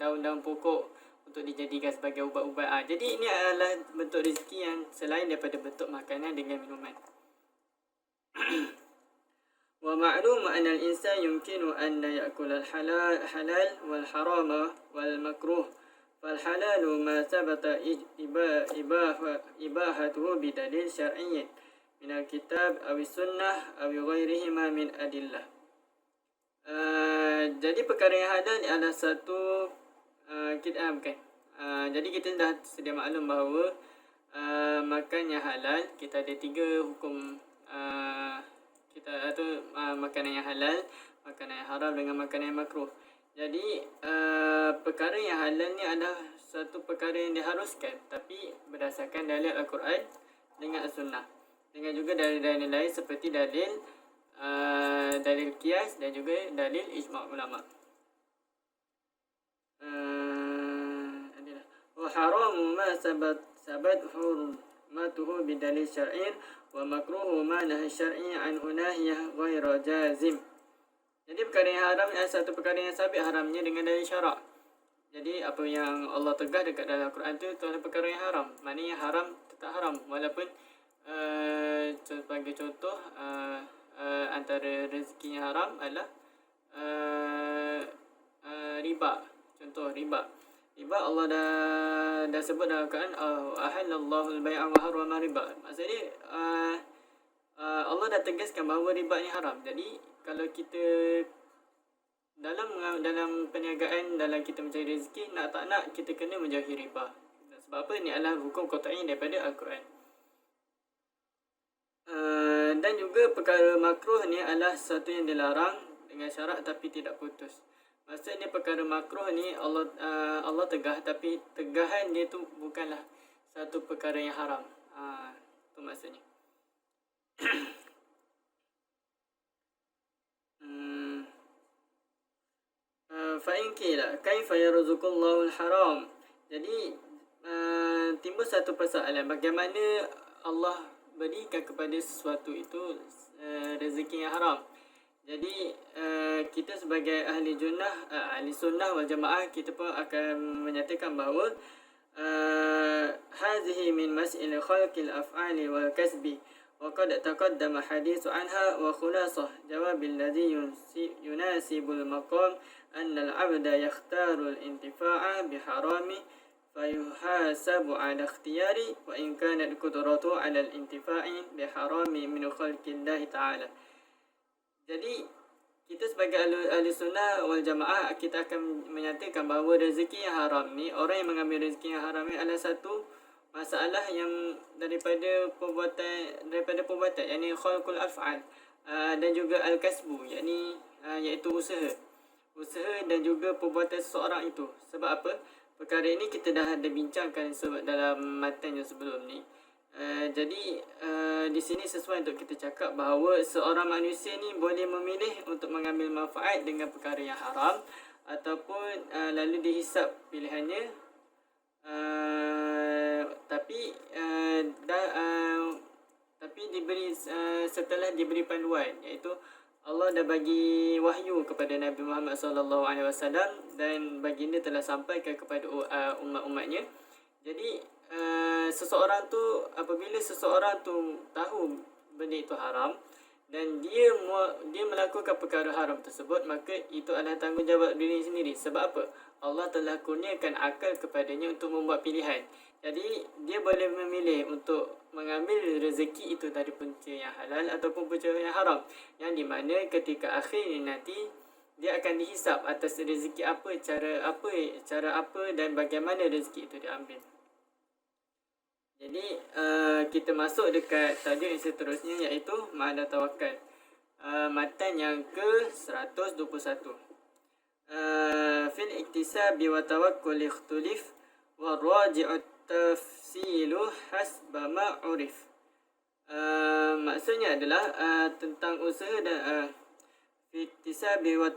daun-daun pokok untuk dijadikan sebagai ubat-ubat. Jadi ini adalah bentuk rezeki yang selain daripada bentuk makanan dengan minuman. ومعلوم أن الإنسان يمكن أن يأكل الحلال والحرام والمكروه فالحلال ما ثبت إباحته بدليل شرعي من الكتاب أو السنة أو غيرهما من أدلة. Jadi perkara yang halal adalah satu jadi kita dah sedia maklum bahawa makan yang halal kita ada 3 hukum. Kita tu makanan yang halal, makanan yang haram dengan makanan yang makruh. Jadi perkara yang halal ni adalah satu perkara yang diharuskan, tapi berdasarkan dalil Al-Quran dengan As-Sunnah, dengan juga dalil-dalil lain seperti dalil qiyas dan juga dalil ijma' ulama. Wa haramu ma sabat hurmatuhu bidalil syar'i wa makruhu ma nahy syar'i anhu nahiyah ghaira jazim. Jadi perkara yang haram adalah satu perkara yang sabit haramnya dengan dalil syarak. Jadi apa yang Allah tegas dekat dalam Al-Quran tu adalah perkara yang haram. Maknanya haram tetap haram walaupun sebagai contoh antara rezeki yang haram adalah riba. Contoh riba. Riba Allah dah sebut dalam Al-Quran, ahallallahu al-bai'a wa harrama riba. Maksudnya Allah dah tegaskan bahawa riba ni haram. Jadi kalau kita dalam perniagaan, dalam kita mencari rezeki, nak tak nak kita kena menjauhi riba. Sebab apa? Ini adalah hukum qat'i daripada Al-Quran. Dan juga perkara makruh ni adalah sesuatu yang dilarang dengan syarat tapi tidak putus. Maksudnya perkara makruh ni Allah tegah, tapi tegahan dia tu bukanlah satu perkara yang haram. Tu maksudnya. Fa'in qila kaifa yarzuqullahu al-haram. Jadi timbul satu persoalan, bagaimana Allah berikan kepada sesuatu itu rezeki yang haram. Jadi kita sebagai ahli sunnah wal jamaah, kita pun akan menyatakan bahawa hadhihi min mas'il khalqil af'ali wal kasbi wa qad taqaddama hadithu anha wa khulasah jawab alladhi yunasibul maqam anna al-'abda yakhtaru al-intifa'a biharami fayuhasabu 'ala ikhtiyari wa in kanat qudratu 'ala al-intifa'i biharami min khalqillah ta'ala. Jadi kita sebagai ahli sunnah wal jamaah, kita akan menyatakan bahawa rezeki yang haram ni, orang yang mengambil rezeki yang haram ni adalah satu masalah yang daripada perbuatan yakni khalqul af'al dan juga al-kasbu yakni iaitu usaha dan juga perbuatan seseorang itu. Sebab apa? Perkara ini kita dah ada bincangkan dalam matan yang sebelum ni. Jadi di sini sesuai untuk kita cakap bahawa seorang manusia ni boleh memilih untuk mengambil manfaat dengan perkara yang haram ataupun lalu dihisap pilihannya, tapi diberi setelah diberi panduan, iaitu Allah dah bagi wahyu kepada Nabi Muhammad SAW dan baginda telah sampaikan kepada umat-umatnya. Jadi seseorang tu, apabila seseorang tu tahu benda itu haram dan dia melakukan perkara haram tersebut, maka itu adalah tanggungjawab diri sendiri. Sebab apa? Allah telah kurniakan akal kepadanya untuk membuat pilihan. Jadi dia boleh memilih untuk mengambil rezeki itu dari punca yang halal ataupun punca yang haram, yang di mana ketika akhirnya nanti dia akan dihisap atas rezeki apa, cara apa dan bagaimana rezeki itu diambil. Jadi kita masuk dekat tajuk yang seterusnya, iaitu makna tawakal. Matan yang ke-121. Fil iktisabi wa tawakkul ikhtulif wa raji'ut tafsilu hasba ma'urif. Maksudnya adalah tentang usaha dan fil iktisabi wa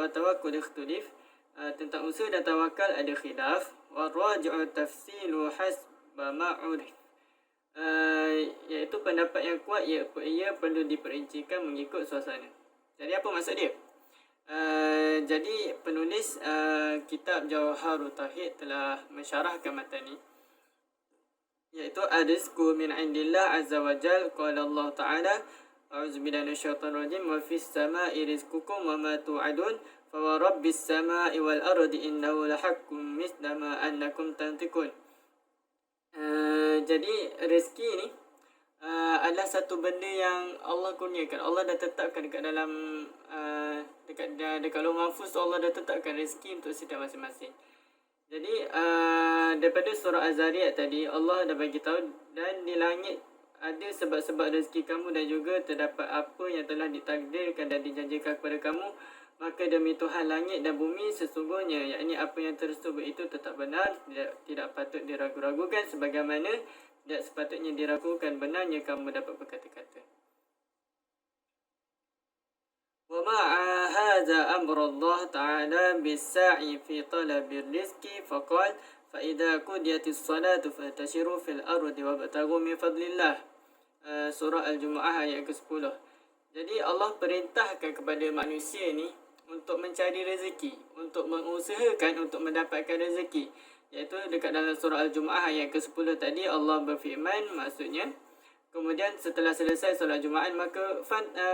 tawakkul ikhtulif, tentang usaha dan tawakal ada khilaf. Wa raji'ut tafsilu hasba ma'urif, iaitu pendapat yang kuat ia perlu diperincikan mengikut suasana. Jadi apa maksud dia? Jadi penulis kitab Jawharut Tauhid telah mensyarahkan matan ni, iaitu ar-rizqu min indillah azza wa jal. Qala Allah Ta'ala, a'udzubillahi minasyaitonir rajim, wa fis sama'i rizqukum wa ma tu'adun fa wa rabbis sama'i wal ardi innahu lahaqqun misla ma annakum tantiqun. Jadi rezeki ni adalah satu benda yang Allah kurniakan. Allah dah tetapkan dekat dalam dekat lauh mahfuz. Allah dah tetapkan rezeki untuk setiap masing-masing. Jadi daripada surah Az-Zariyat tadi, Allah dah bagi tahu, dan di langit ada sebab-sebab rezeki kamu dan juga terdapat apa yang telah ditakdirkan dan dijanjikan kepada kamu. Maka demi Tuhan langit dan bumi, sesungguhnya yakni apa yang tersebut itu tetap benar, tidak patut diragu-ragukan, sebagaimana tidak sepatutnya diragukan benarnya kamu dapat berkata-kata. Wa ma'a hadza amru Allah Ta'ala bis-sa'i fi talabil rizqi faqala fa idza qudiyatis salatu fantashiru fil ardi wabtaghu min fadlillah. Surah Al-Jumu'ah ayat ke-10. Jadi Allah perintahkan kepada manusia ni untuk mencari rezeki, untuk mengusahakan untuk mendapatkan rezeki, iaitu dekat dalam surah Al-Jumu'ah ayat ke-10 tadi Allah berfirman, maksudnya kemudian setelah selesai solat Jumaat, maka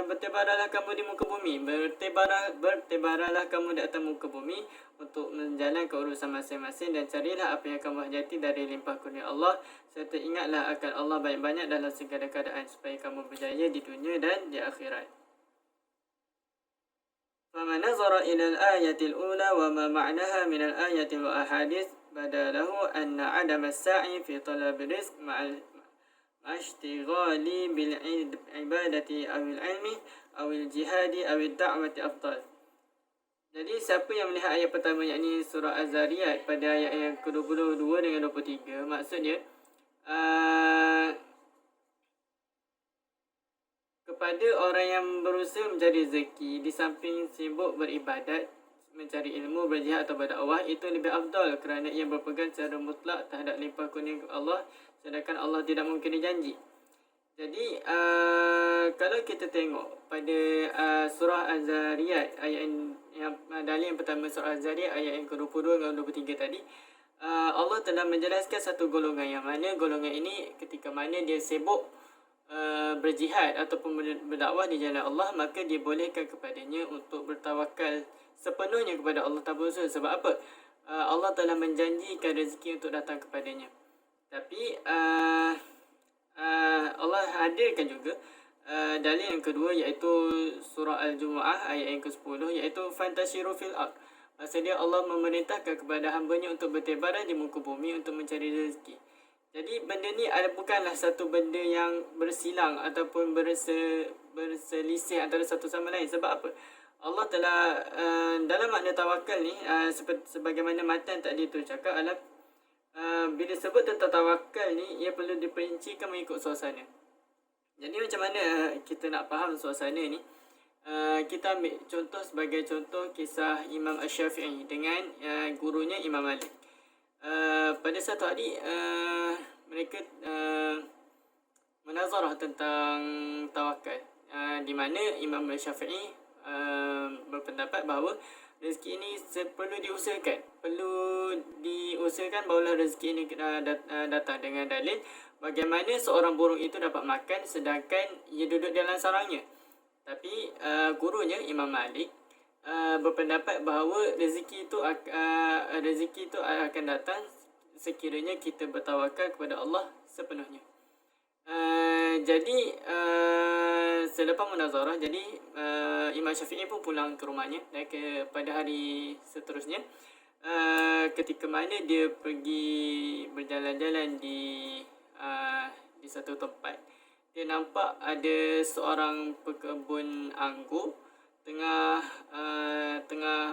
bertebaranlah kamu di muka bumi, bertebaranlah kamu di atas muka bumi untuk menjalankan urusan masing-masing, dan carilah apa yang kamu hajati dari limpah kurnia Allah, serta ingatlah akan Allah banyak-banyak dalam segala keadaan, supaya kamu berjaya di dunia dan di akhirat. فَمَنْ نَظَرَ إِلَى الْآيَةِ الْأُولَى وَمَا مَعْنَهَا مِنَ الْآيَةِ وَأَحَادِيثِ بَدَا لَهُ أَنَّ عَدَمَ السَّعْيِ فِي طَلَبِ الرِّزْقِ مَعَ اشْتِغَالِ بِالْعِبَادَةِ أَوِ الْعِلْمِ أَوِ الْجِهَادِ أَوِ الدَّعْوَةِ أَفْضَلُ. Jadi siapa yang melihat ayat pertama, yakni surah Az-Zariyat pada ayat yang ke-22 dengan 23, maksudnya kepada orang yang berusaha mencari rezeki di samping sibuk beribadat, mencari ilmu, berjihad atau berdakwah, itu lebih afdal kerana ia berpegang secara mutlak terhadap limpah kurnia Allah, sedangkan Allah tidak mungkin janji. Jadi kalau kita tengok pada surah Az-Zariyat ayat yang dalil yang pertama, surah Az-Zariyat ayat yang ke-22 dan 23 tadi, Allah telah menjelaskan satu golongan, yang mana golongan ini ketika mana dia sibuk berjihad ataupun berdakwah di jalan Allah, maka dibolehkan kepadanya untuk bertawakal sepenuhnya kepada Allah tanpa usaha. Sebab apa? Allah telah menjanjikan rezeki untuk datang kepadanya. Tapi Allah hadirkan juga dalil yang kedua, iaitu surah Al-Jumu'ah ayat yang ke-10, iaitu fantashiru fil ard. Maksudnya Allah memerintahkan kepada hamba-Nya untuk bertebaran di muka bumi untuk mencari rezeki. Jadi benda ni bukanlah satu benda yang bersilang ataupun berselisih antara satu sama lain. Sebab apa? Allah telah dalam makna tawakal ni, sebagaimana matan tadi tu cakap, bila sebut tentang tawakal ni, ia perlu diperincikan mengikut suasana. Jadi macam mana kita nak faham suasana ni? Kita ambil contoh, sebagai contoh kisah Imam Asy-Syafi'i dengan gurunya Imam Malik. Pada satu hari mereka menazarah tentang tawakal, di mana Imam Syafi'i berpendapat bahawa rezeki ini perlu diusahakan barulah rezeki ini datang, dengan dalil bagaimana seorang burung itu dapat makan sedangkan ia duduk dalam sarangnya. Tapi gurunya Imam Malik berpendapat bahawa rezeki itu akan datang sekiranya kita bertawakal kepada Allah sepenuhnya. Jadi selepas munazarah, jadi Imam Syafi'i pun pulang ke rumahnya, dan pada hari seterusnya ketika mana dia pergi berjalan-jalan di satu tempat, dia nampak ada seorang pekebun anggur tengah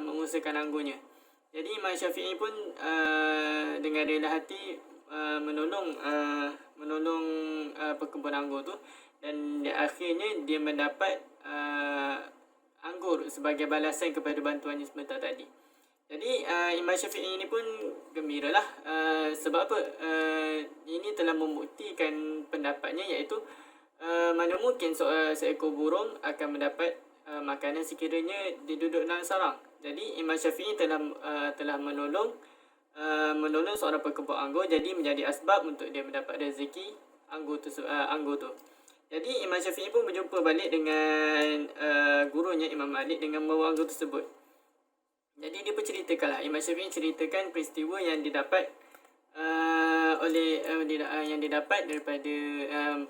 mengusahakan anggurnya. Jadi Imam Syafi'i pun dengan rela hati menolong pekebun anggur tu, dan akhirnya dia mendapat anggur sebagai balasan kepada bantuannya sebentar tadi. Jadi Imam Syafi'i ini pun gembiralah, sebab apa? Ini telah membuktikan pendapatnya, iaitu mana mungkin seekor burung akan mendapat makanan sekiranya dia duduk dalam sarang. Jadi Imam Syafi'i telah menolong seorang pekebun anggur, jadi menjadi asbab untuk dia mendapat rezeki anggur tu. Jadi Imam Syafi'i pun berjumpa balik dengan gurunya Imam Malik dengan membawa anggur tersebut. Jadi dia pun ceritakanlah, Imam Syafi'i ceritakan peristiwa yang didapat yang didapat daripada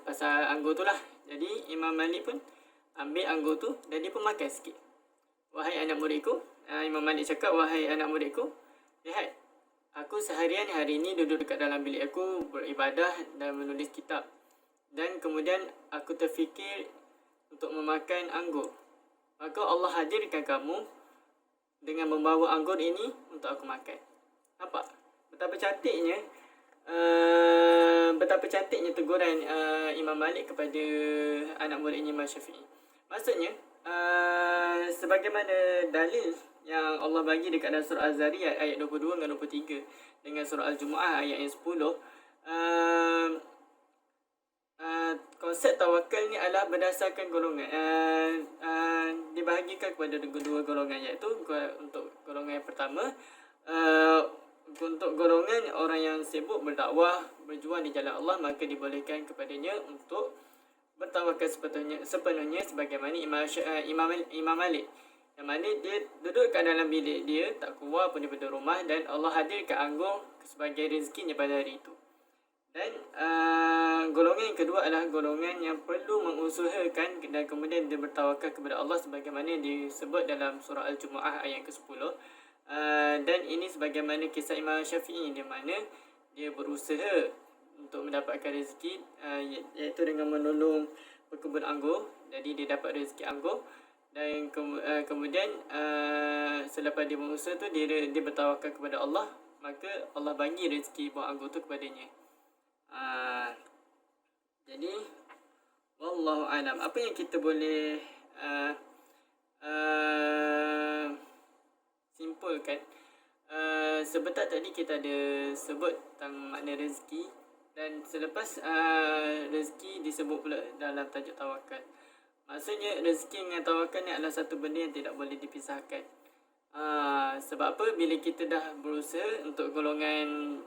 pasal anggur tu lah. Jadi Imam Malik pun ambil anggur tu dan dia pun makan sikit. Wahai anak muridku, Imam Malik cakap, wahai anak muridku, lihat, aku seharian hari ini duduk dekat dalam bilik aku beribadah dan menulis kitab. Dan kemudian aku terfikir untuk memakan anggur. Maka Allah hadirkan kamu dengan membawa anggur ini untuk aku makan. Nampak? Betapa cantiknya teguran Imam Malik kepada anak muridnya Imam Syafi'i. Maksudnya, sebagaimana dalil yang Allah bagi dekat dalam surah Az-Zariyat ayat 22 dan 23, dengan surah Al-Jumu'ah ayat yang 10, konsep tawakal ni adalah berdasarkan golongan, dibahagikan kepada dua golongan, iaitu untuk golongan yang pertama, untuk golongan orang yang sibuk berdakwah, berjuang di jalan Allah, maka dibolehkan kepadanya untuk bertawakal sepenuhnya sebagaimana Imam Malik, yang mana dia duduk kat dalam bilik dia, tak keluar pun daripada rumah, dan Allah hadirkan anggur sebagai rezekinya pada hari itu. Dan golongan yang kedua adalah golongan yang perlu mengusahakan dan kemudian dia bertawakal kepada Allah sebagaimana disebut dalam surah Al-Jumu'ah ayat ke-10. Dan ini sebagaimana kisah Imam Syafi'i, di mana dia berusaha untuk mendapatkan rezeki, iaitu dengan menolong pekebun anggur. Jadi dia dapat rezeki anggur, dan kemudian selepas dia berusaha tu, dia bertawakal kepada Allah, maka Allah bagi rezeki buah anggur tu kepadanya. Jadi Wallahu alam. Apa yang kita boleh simpulkan, sebentar tadi kita ada sebut tentang makna rezeki, dan selepas rezeki disebut pula dalam tajuk tawakal. Maksudnya rezeki dengan tawakal ni adalah satu benda yang tidak boleh dipisahkan. Sebab apa? Bila kita dah berusaha untuk golongan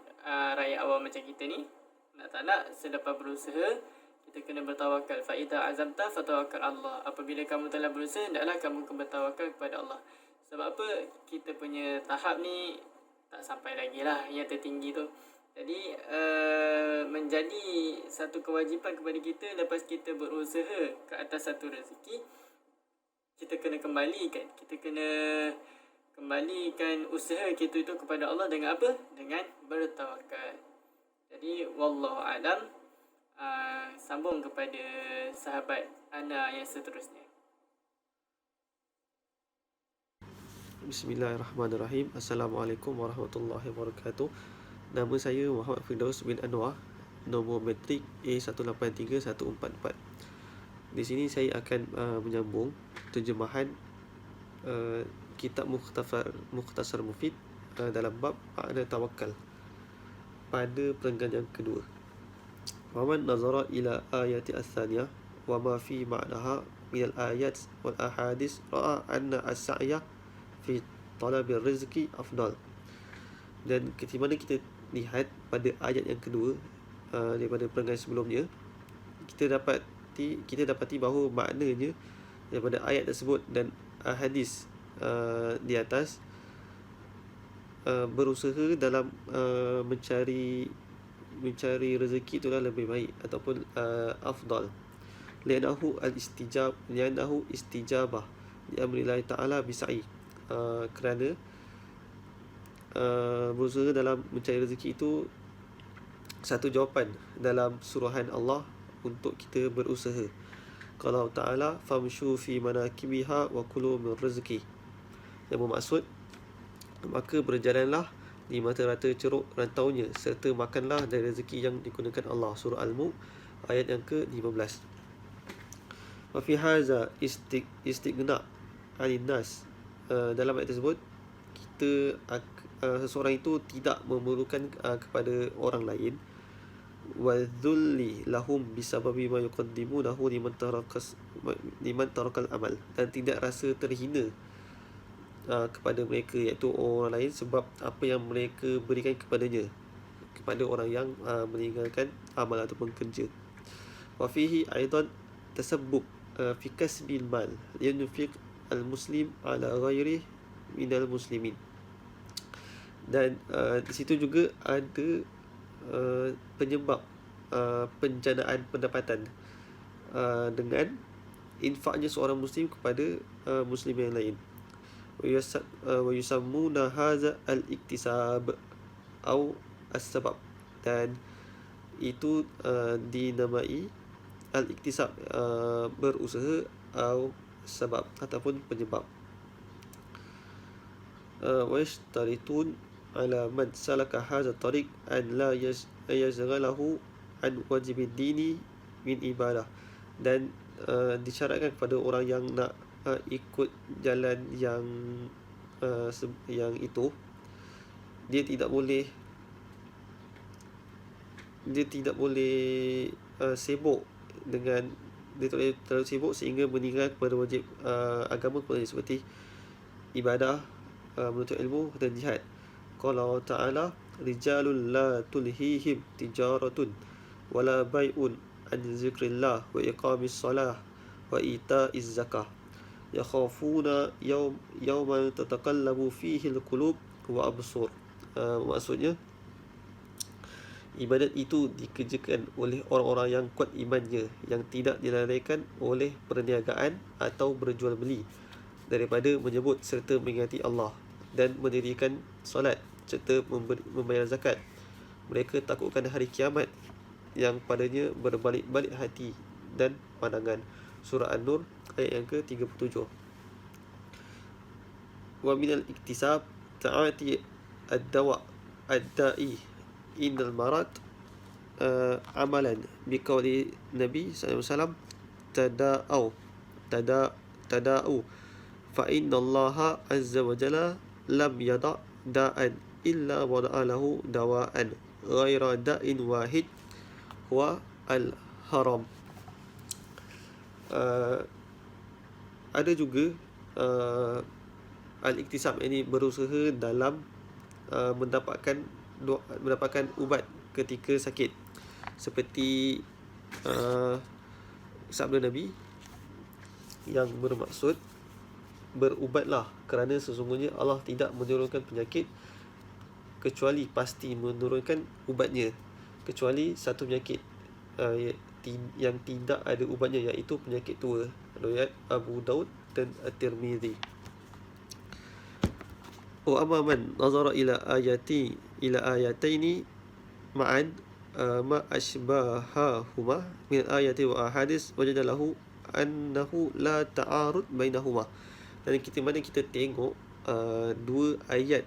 rakyat awam macam kita ni, nak tak nak selepas berusaha kita kena bertawakal. Fa idza azamta fatawakkal Allah. Apabila kamu telah berusaha, hendaklah kamu bertawakal kepada Allah. Sebab apa? Kita punya tahap ni tak sampai lagi lah yang tertinggi tu. Jadi menjadi satu kewajipan kepada kita lepas kita berusaha ke atas satu rezeki, kita kena kembalikan. Kita kena kembalikan usaha kita itu kepada Allah dengan apa? Dengan bertawakal. Jadi wallahu alam. Sambung kepada sahabat Ana yang seterusnya. Bismillahirrahmanirrahim. Assalamualaikum warahmatullahi wabarakatuh. Nama saya Muhammad Firdaus bin Anwar, nombor matrik A183144. Di sini saya akan menyambung terjemahan kitab Mukhtasar Mufid dalam bab makna tawakal pada perenggan yang kedua. Wa man nazara ila ayati as-saniyah wa ma fi ma'naha min al-ayat wal ahadith ra'a anna as-sa'ya fi talabil rizqi afdal. Dan ketika mana kita lihat pada ayat yang kedua daripada perenggan sebelumnya, kita dapati bahawa maknanya daripada ayat tersebut dan hadis di atas, berusaha dalam mencari rezeki itulah lebih baik ataupun afdal. Li'annahu istijabah li amrillah ta'ala bisa'i. Kerana berusaha dalam mencari rezeki itu satu jawapan dalam suruhan Allah untuk kita berusaha. Kalau Ta'ala famshu fi manakibiha wa kulu min rizqi, yang bermaksud maka berjalanlah di mata-mata ceruk rantaunya serta makanlah dari rezeki yang digunakan Allah. Surah Al-Mulk ayat yang ke-15. Wa fi hadza istighna 'anil nas. Dalam ayat tersebut seseorang itu tidak memerlukan kepada orang lain. Wa dhulli lahum bisababi ma yuqaddimunahu liman tarakal amal, dan tidak rasa terhina kepada mereka, iaitu orang lain, sebab apa yang mereka berikan kepadanya, kepada orang yang meninggalkan amal ataupun kerja. Wa fihi aidan tasabbub fi kasbil mal yunfiq al-muslim ala ghairi minal muslimin. Dan di situ juga ada penyebab penjanaan pendapatan dengan infaknya seorang muslim kepada muslim yang lain. Wa yusammuna hadza al-iktisab atau as-sabab, dan itu dinamai al-iktisab, berusaha, atau sebab ataupun penyebab. Wa yashtaritun ala man salaka hadha tariq an la yazghalahu an wajibid dini min ibadah, dan disyaratkan kepada orang yang nak ikut jalan yang itu, dia tidak boleh sibuk dengan, dia tak boleh terlalu sibuk sehingga meninggal kepada wajib agama seperti ibadah, menuntut ilmu dan jihad. Qala Ta'ala rijalun la tulhihim tijaratun wala bai'un an zikrillah wa iqamis salah wa ita'iz zakah yakhafuna yawman tataqallabu fihi alqulub wa absur. Maksudnya ibadat itu dikerjakan oleh orang-orang yang kuat imannya, yang tidak dilalaikan oleh perniagaan atau berjual beli daripada menyebut serta mengingati Allah dan mendirikan solat serta membayar zakat. Mereka takutkan hari kiamat yang padanya berbalik-balik hati dan pandangan. Surah An-Nur ayat yang ke-37. Wa minal iktisab ta'ati ad-dawa ad-da'i innal marad amalan biqauli Nabi SAW tada'u fa inna Allah azza wa jalla lam yada' da'an illa wada'a lahu dawa'an ghaira da'in wahid huwa al-haram. Ada juga al-iktisab, ini berusaha dalam mendapatkan ubat ketika sakit, seperti sabda Nabi yang bermaksud berubatlah kerana sesungguhnya Allah tidak menurunkan penyakit kecuali pasti menurunkan ubatnya, kecuali satu penyakit yang tidak ada ubatnya, iaitu penyakit tua. Riwayat Abu Daud dan At-Tirmidzi. Wa amma man nazara ila ayataini ma'an ma ashbahahuma min ayati wa ahadis wajada lahu annahu la ta'arud bainahuma. Dan kita tengok dua ayat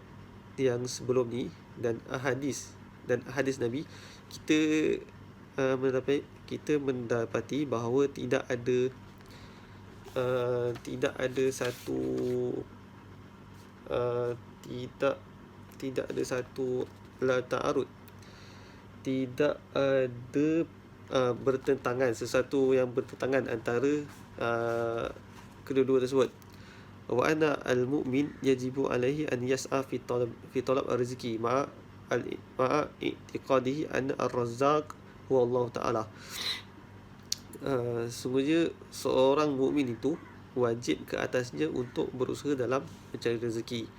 yang sebelum ni dan hadis Nabi, kita mendapati bahawa tidak ada satu la ta'arud, tidak ada bertentangan, sesuatu yang bertentangan antara kedua-dua tersebut. Wa anna al-mu'min yajibu alaihi an yas'a fi talab ar-rizqi ma'a i'tiqadihi anna ar-razzaq huwa Allah Ta'ala. Sungguhnya seorang mukmin itu wajib ke atasnya untuk berusaha dalam mencari rezeki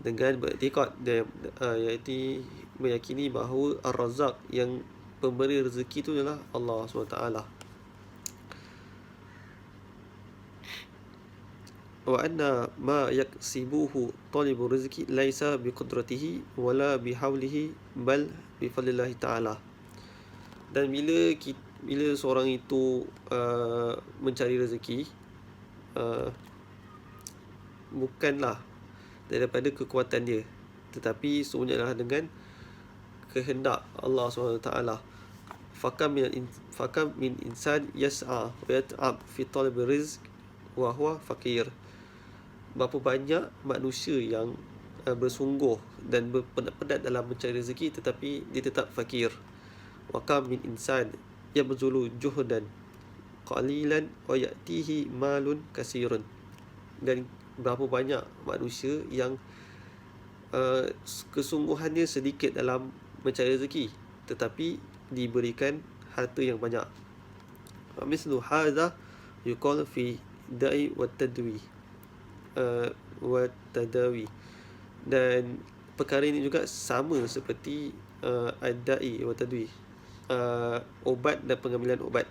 dengan beriktikad, iaitu meyakini bahawa ar-razzaq, yang pemberi rezeki itu adalah Allah SWT. Wa anna ma yaksibuhu talibur rizki laisa biqudratihi wala bihaulihi bal bifadlillahi ta'ala. Dan bila seorang itu mencari rezeki, bukanlah daripada kekuatan dia, tetapi semuanya adalah dengan kehendak Allah SWT. Fakam min insan yas'a wa yat'ab fi talibir rizq wa huwa fakir. Berapa banyak manusia yang bersungguh dan berpenat-penat dalam mencari rezeki tetapi dia tetap fakir. Wa kam min insan yabzulu juhdan qalilan wa ya'tihi malun kasirun. Dan berapa banyak manusia yang kesungguhannya sedikit dalam mencari rezeki tetapi diberikan harta yang banyak. Mislu hadza yuqal fi da'i wa tadawi. Dan perkara ini juga sama seperti ad-da'i wa tadwi, obat dan pengambilan obat,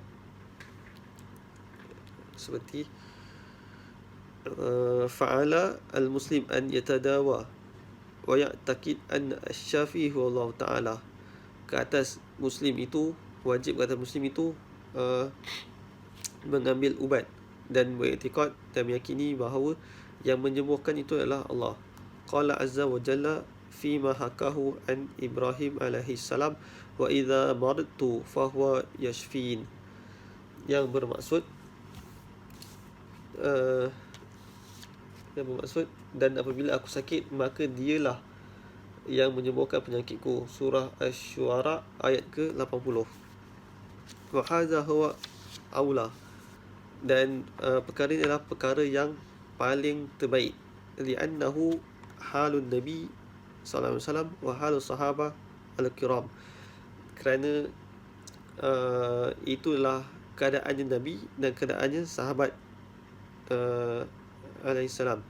seperti fa'ala al-muslim an yatadawa wa ya'taqid anna asy-syafi huwa Allah Ta'ala. Ke atas muslim itu, wajib ke atas muslim itu mengambil ubat dan beriktikad dan meyakini bahawa yang menyembuhkan itu adalah Allah. Qala azza wa jalla fi ma hakahu an Ibrahim alaihi salam wa idza maridtu fa huwa yashfin. Yang bermaksud dan apabila aku sakit maka dialah yang menyembuhkan penyakitku. Surah Asy-Syu'ara ayat ke-80. Wa hadza huwa aula. Dan perkara ini adalah perkara yang paling terbaik, li'annahu halun Nabi sallallahu alaihi wasallam wa halus sahabah al-kiram. Kerana itulah keadaannya Nabi dan keadaannya sahabat alaihi salam.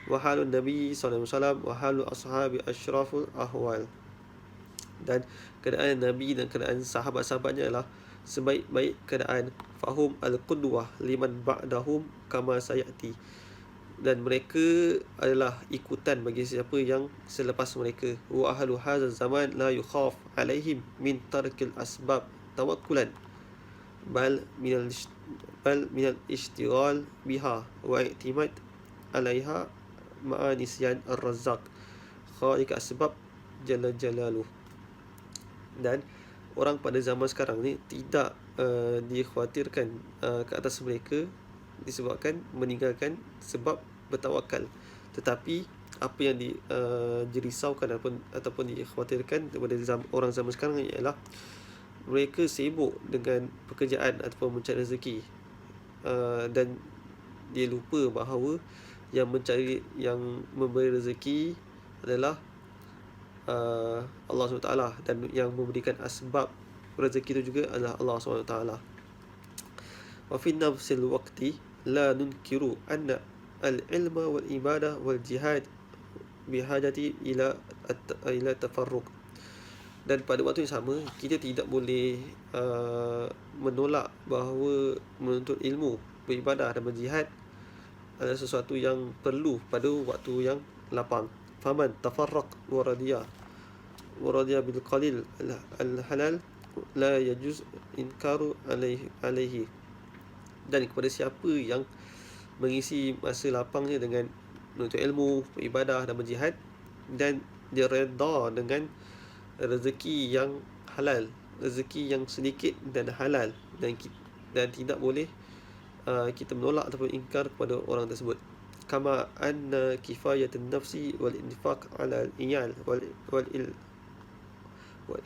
Wa halun Nabi sallallahu alaihi wasallam wa halu ashabi asyraful ahwal. Dan keadaan Nabi dan keadaan sahabat-sahabatnya adalah sebaik-baik keadaan. Fahum al-qudwah liman ba'dahum kama sayati. Dan mereka adalah ikutan bagi siapa yang selepas mereka. Wa ahlu hadzal zaman la yukhaf alaihim min tarkil asbab tawakkulan bal minal ishtighal biha wa i'timad alaiha ma'a nisyan ar-razzaq khaliq asbab jalla jalaluh. Dan orang pada zaman sekarang ni tidak dikhawatirkan ke atas mereka disebabkan meninggalkan sebab bertawakal. Tetapi apa yang dirisaukan ataupun dikhawatirkan daripada orang zaman sekarang ialah mereka sibuk dengan pekerjaan ataupun mencari rezeki, dan dia lupa bahawa yang memberi rezeki adalah Allah SWT, dan yang memberikan asbab rezeki itu juga adalah Allah SWT. Wa fi nafsil waqti la nunkiru anna al-ilma wal ibadah wal jihad bihajati ila tafarruq. Dan pada waktu yang sama, kita tidak boleh menolak bahawa menuntut ilmu, beribadah dan berjihad adalah sesuatu yang perlu pada waktu yang lapang. Faman tafarraq wa radiya bil qalil al-halal la yajuz inkaru alaihi. Dan kepada siapa yang mengisi masa lapangnya dengan menuntut ilmu, beribadah dan berjihad, dan dia redha dengan rezeki yang halal, rezeki yang sedikit dan halal, dan tidak boleh kita menolak ataupun ingkar kepada orang tersebut. Kama anna kifayatun nafsi wal infaq ala al-iyal wal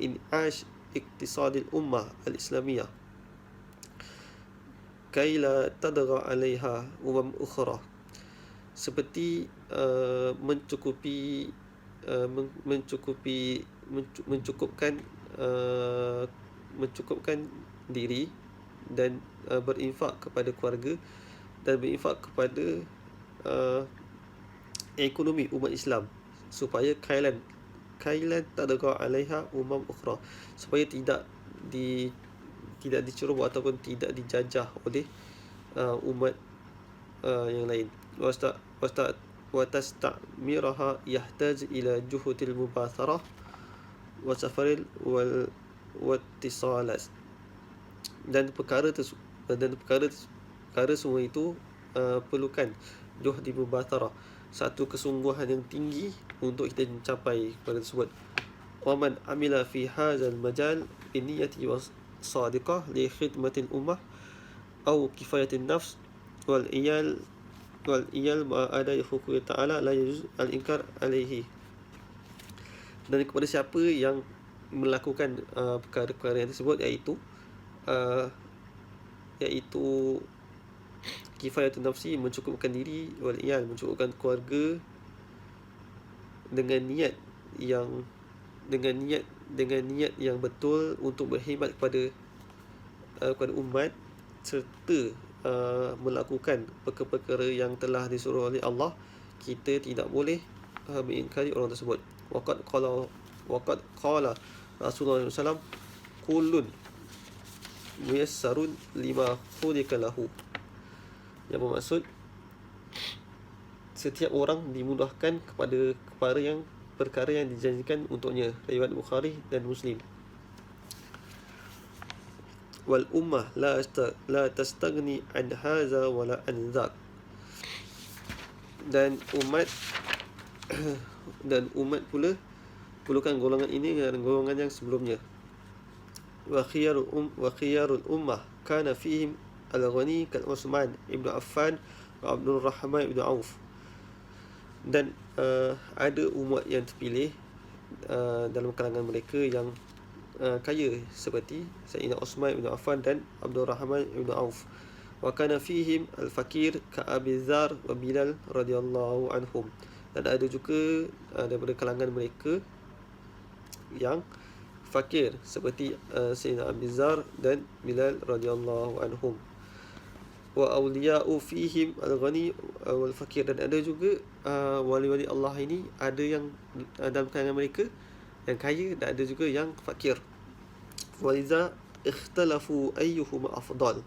in'ash iktisadil ummah al-islamiyah kay la tadgha 'alayha ukhra. Seperti mencukupkan diri dan berinfak kepada keluarga dan berinfak kepada ekonomi umat Islam, supaya kailan tadgha 'alaiha ukhra, supaya tidak diceroboh ataupun tidak dijajah oleh umat yang lain. Wa tastamiraha yahtaj ila juhudil mubatharah wa safaril wal wattisalat. Dan perkara semua itu perlukan juhdi mubatharah, satu kesungguhan yang tinggi untuk kita mencapai perkara tersebut. Wa man amila fi hadzal majal bi niyyati sadiqah li khidmatil ummah aw kifayatin nafs wal iyal ma adai huquq ta'ala la yajuz al-inkar alaihi. Dan kepada siapa yang melakukan perkara-perkara yang tersebut, iaitu kifayatun nafsi, mencukupkan diri, wal iyal, mencukupkan keluarga, dengan niat yang betul untuk berkhidmat kepada umat, serta melakukan perkara-perkara yang telah disuruh oleh Allah, kita tidak boleh mengingkari orang tersebut. Waqad qala Rasulullah SAW, kullun muyassarun lima khuliqa lahu. Yang bermaksud setiap orang dimudahkan kepada perkara yang dijanjikan untuknya. Riwayat Bukhari dan Muslim. Wal ummah la tastaghni an hadza wala an dzak. Dan umat pula perlukan golongan ini dan golongan yang sebelumnya. Wa khiyarul ummah kana fihim al-ghani kal Utsman ibn Affan wa Abdul Rahman ibn Auf. Dan ada umat yang terpilih dalam kalangan mereka yang kaya, seperti Sayyidina Utsman ibn Affan dan Abdul Rahman ibn Auf. Wa kana fihim al-fakir ka Abi Dzar wa Bilal radhiyallahu anhum. Dan ada juga daripada kalangan mereka yang fakir, seperti Sayyidina Abi Dzar dan Bilal radhiyallahu anhum. Wa awliya'u fihim al-ghani wal fakir. Dan ada juga wali-wali Allah ini, ada yang dalam kalangan mereka yang kaya dan ada juga yang fakir. Waliza ikhtalafu ayyuhuma afdal.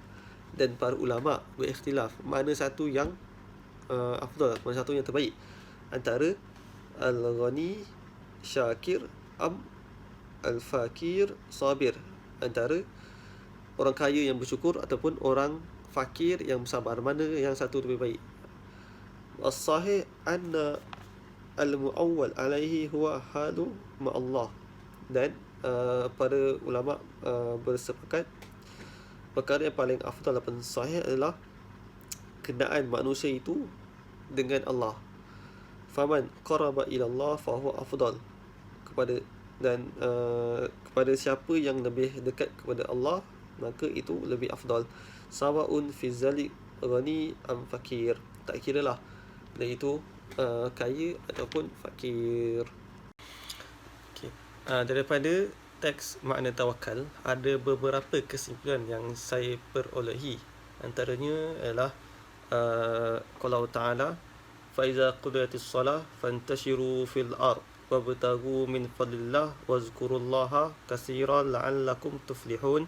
Dan para ulama berikhtilaf mana satu yang afdal, mana satu yang terbaik, antara al-ghani syakir am al-fakir sabir, antara orang kaya yang bersyukur ataupun orang fakir yang bersabar, mana yang satu lebih baik. As-sahih anna al-mu'awwal alaihi huwa halu ma'allah. Dan para ulama bersepakat perkara yang paling afdal dan sahih adalah kenaan manusia itu dengan Allah. Faman qaraba ila Allah fa huwa afdal. Kepada siapa yang lebih dekat kepada Allah, maka itu lebih afdal. Sawaun fi zalik ghani am fakir. Tak kiralah dia itu kaya ataupun fakir. Okay. Daripada teks makna tawakal, ada beberapa kesimpulan yang saya perolehi. Antaranya adalah qaul Ta'ala, فَإِذَا قُضِيَتِ الصَّلَاةُ فَانْتَشِرُوا فِي الْأَرْضِ وَابْتَغُوا مِنْ فَضْلِ اللَّهِ وَاذْكُرُوا اللَّهَ كَثِيرًا لَعَلَّكُمْ تُفْلِحُونَ.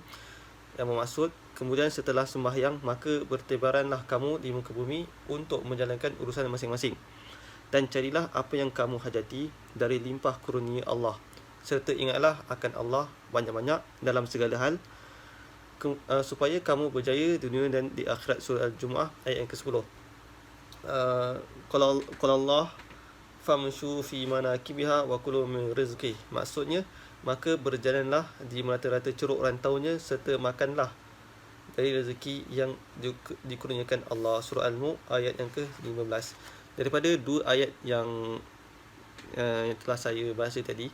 Yang bermaksud, kemudian setelah sembahyang, maka bertebaranlah kamu di muka bumi untuk menjalankan urusan masing-masing, dan carilah apa yang kamu hajati dari limpah kurnia Allah, serta ingatlah akan Allah banyak-banyak dalam segala hal, supaya kamu berjaya di dunia dan di akhirat. Surah Al-Jumu'ah ayat yang ke-10. Qala Allah famshu fi manakibiha wa kulu min rizqi. Maksudnya, maka berjalanlah di merata-rata curug rantaunya serta makanlah dari rezeki yang dikurniakan Allah. Surah Al-Mulk ayat yang ke-15. Daripada dua ayat yang telah saya bahas tadi,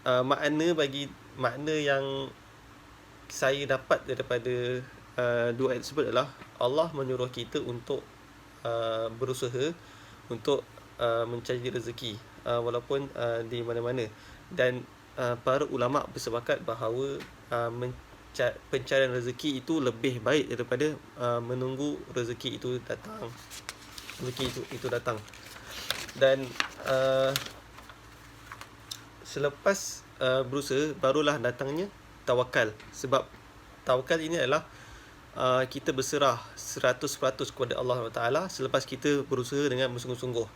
makna yang saya dapat daripada dua ayat tersebut adalah Allah menyuruh kita untuk berusaha untuk mencari rezeki walaupun di mana-mana, dan para ulama bersepakat bahawa pencarian rezeki itu lebih baik daripada menunggu rezeki itu datang. Dan selepas berusaha, barulah datangnya tawakal. Sebab tawakal ini adalah kita berserah 100% kepada Allah Ta'ala selepas kita berusaha dengan bersungguh-sungguh.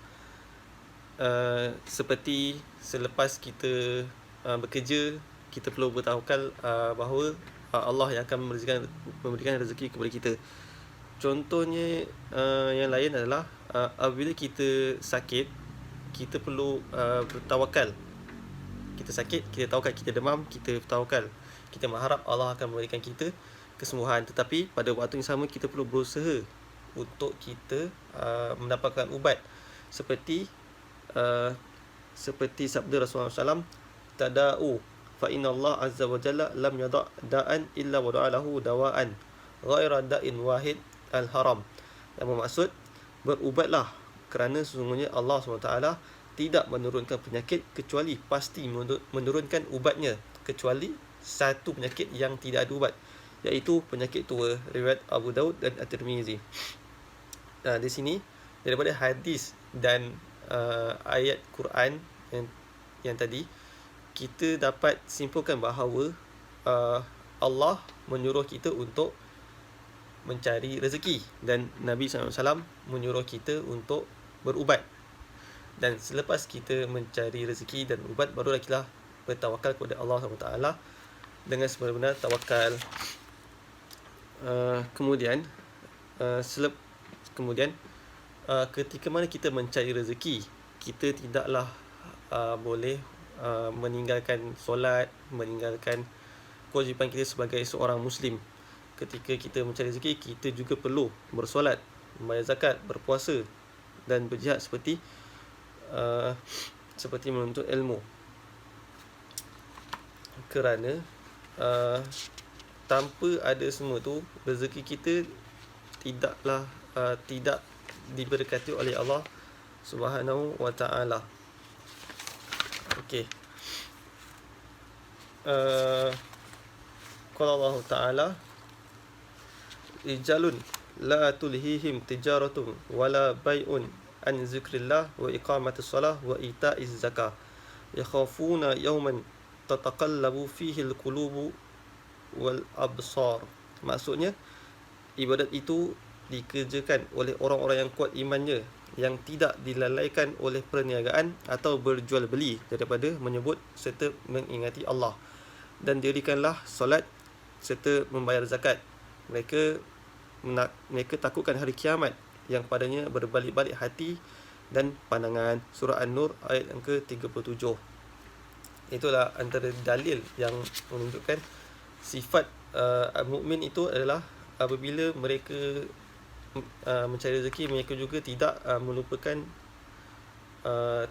Seperti selepas kita bekerja, kita perlu bertawakal bahawa Allah yang akan memberikan rezeki kepada kita. Contohnya yang lain adalah apabila kita sakit, kita perlu bertawakal. Kita sakit, kita tawakal. Kita demam, kita tawakal. Kita mengharap Allah akan memberikan kita kesembuhan. Tetapi pada waktu yang sama, kita perlu berusaha untuk kita mendapatkan ubat. Seperti sabda Rasulullah SAW, tada'u fa inna Allah azza wa jalla lam yada' da'an illa wa da'alahu dawa'an ghaira da'in wahid al-haram. Yang bermaksud, berubatlah kerana sesungguhnya Allah SWT tidak menurunkan penyakit kecuali pasti menurunkan ubatnya, kecuali satu penyakit yang tidak ada ubat, iaitu penyakit tua. Riwayat Abu Daud dan At-Tirmizi. Di sini daripada hadis dan ayat Quran yang tadi, kita dapat simpulkan bahawa Allah menyuruh kita untuk mencari rezeki, dan Nabi SAW menyuruh kita untuk berubat. Dan selepas kita mencari rezeki dan ubat, barulah kita bertawakal kepada Allah SWT dengan sebenar-benar tawakal. Kemudian ketika mana kita mencari rezeki, kita tidaklah boleh meninggalkan solat, meninggalkan kewajipan kita sebagai seorang Muslim. Ketika kita mencari rezeki, kita juga perlu bersolat, membayar zakat, berpuasa dan berjihad seperti menuntut ilmu. Kerana tanpa ada semua tu, rezeki kita tidak diberkati oleh Allah Subhanahu wa ta'ala. Okey. Qala Allah Ta'ala, rijalun la tulhihim tijaratun wala bai'un an zikrillah wa iqamatis salah wa ita'iz zakah yakhafuna yawman tataqallabu fihi al-qulubu wal absar. Maksudnya, ibadat itu dikerjakan oleh orang-orang yang kuat imannya, yang tidak dilalaikan oleh perniagaan atau berjual beli daripada menyebut serta mengingati Allah, dan dirikanlah solat serta membayar zakat. Mereka takutkan hari kiamat yang padanya berbalik-balik hati dan pandangan. Surah An-Nur ayat yang ke-37. Itulah antara dalil yang menunjukkan sifat mukmin itu adalah apabila mereka mencari rezeki, mereka juga tidak melupakan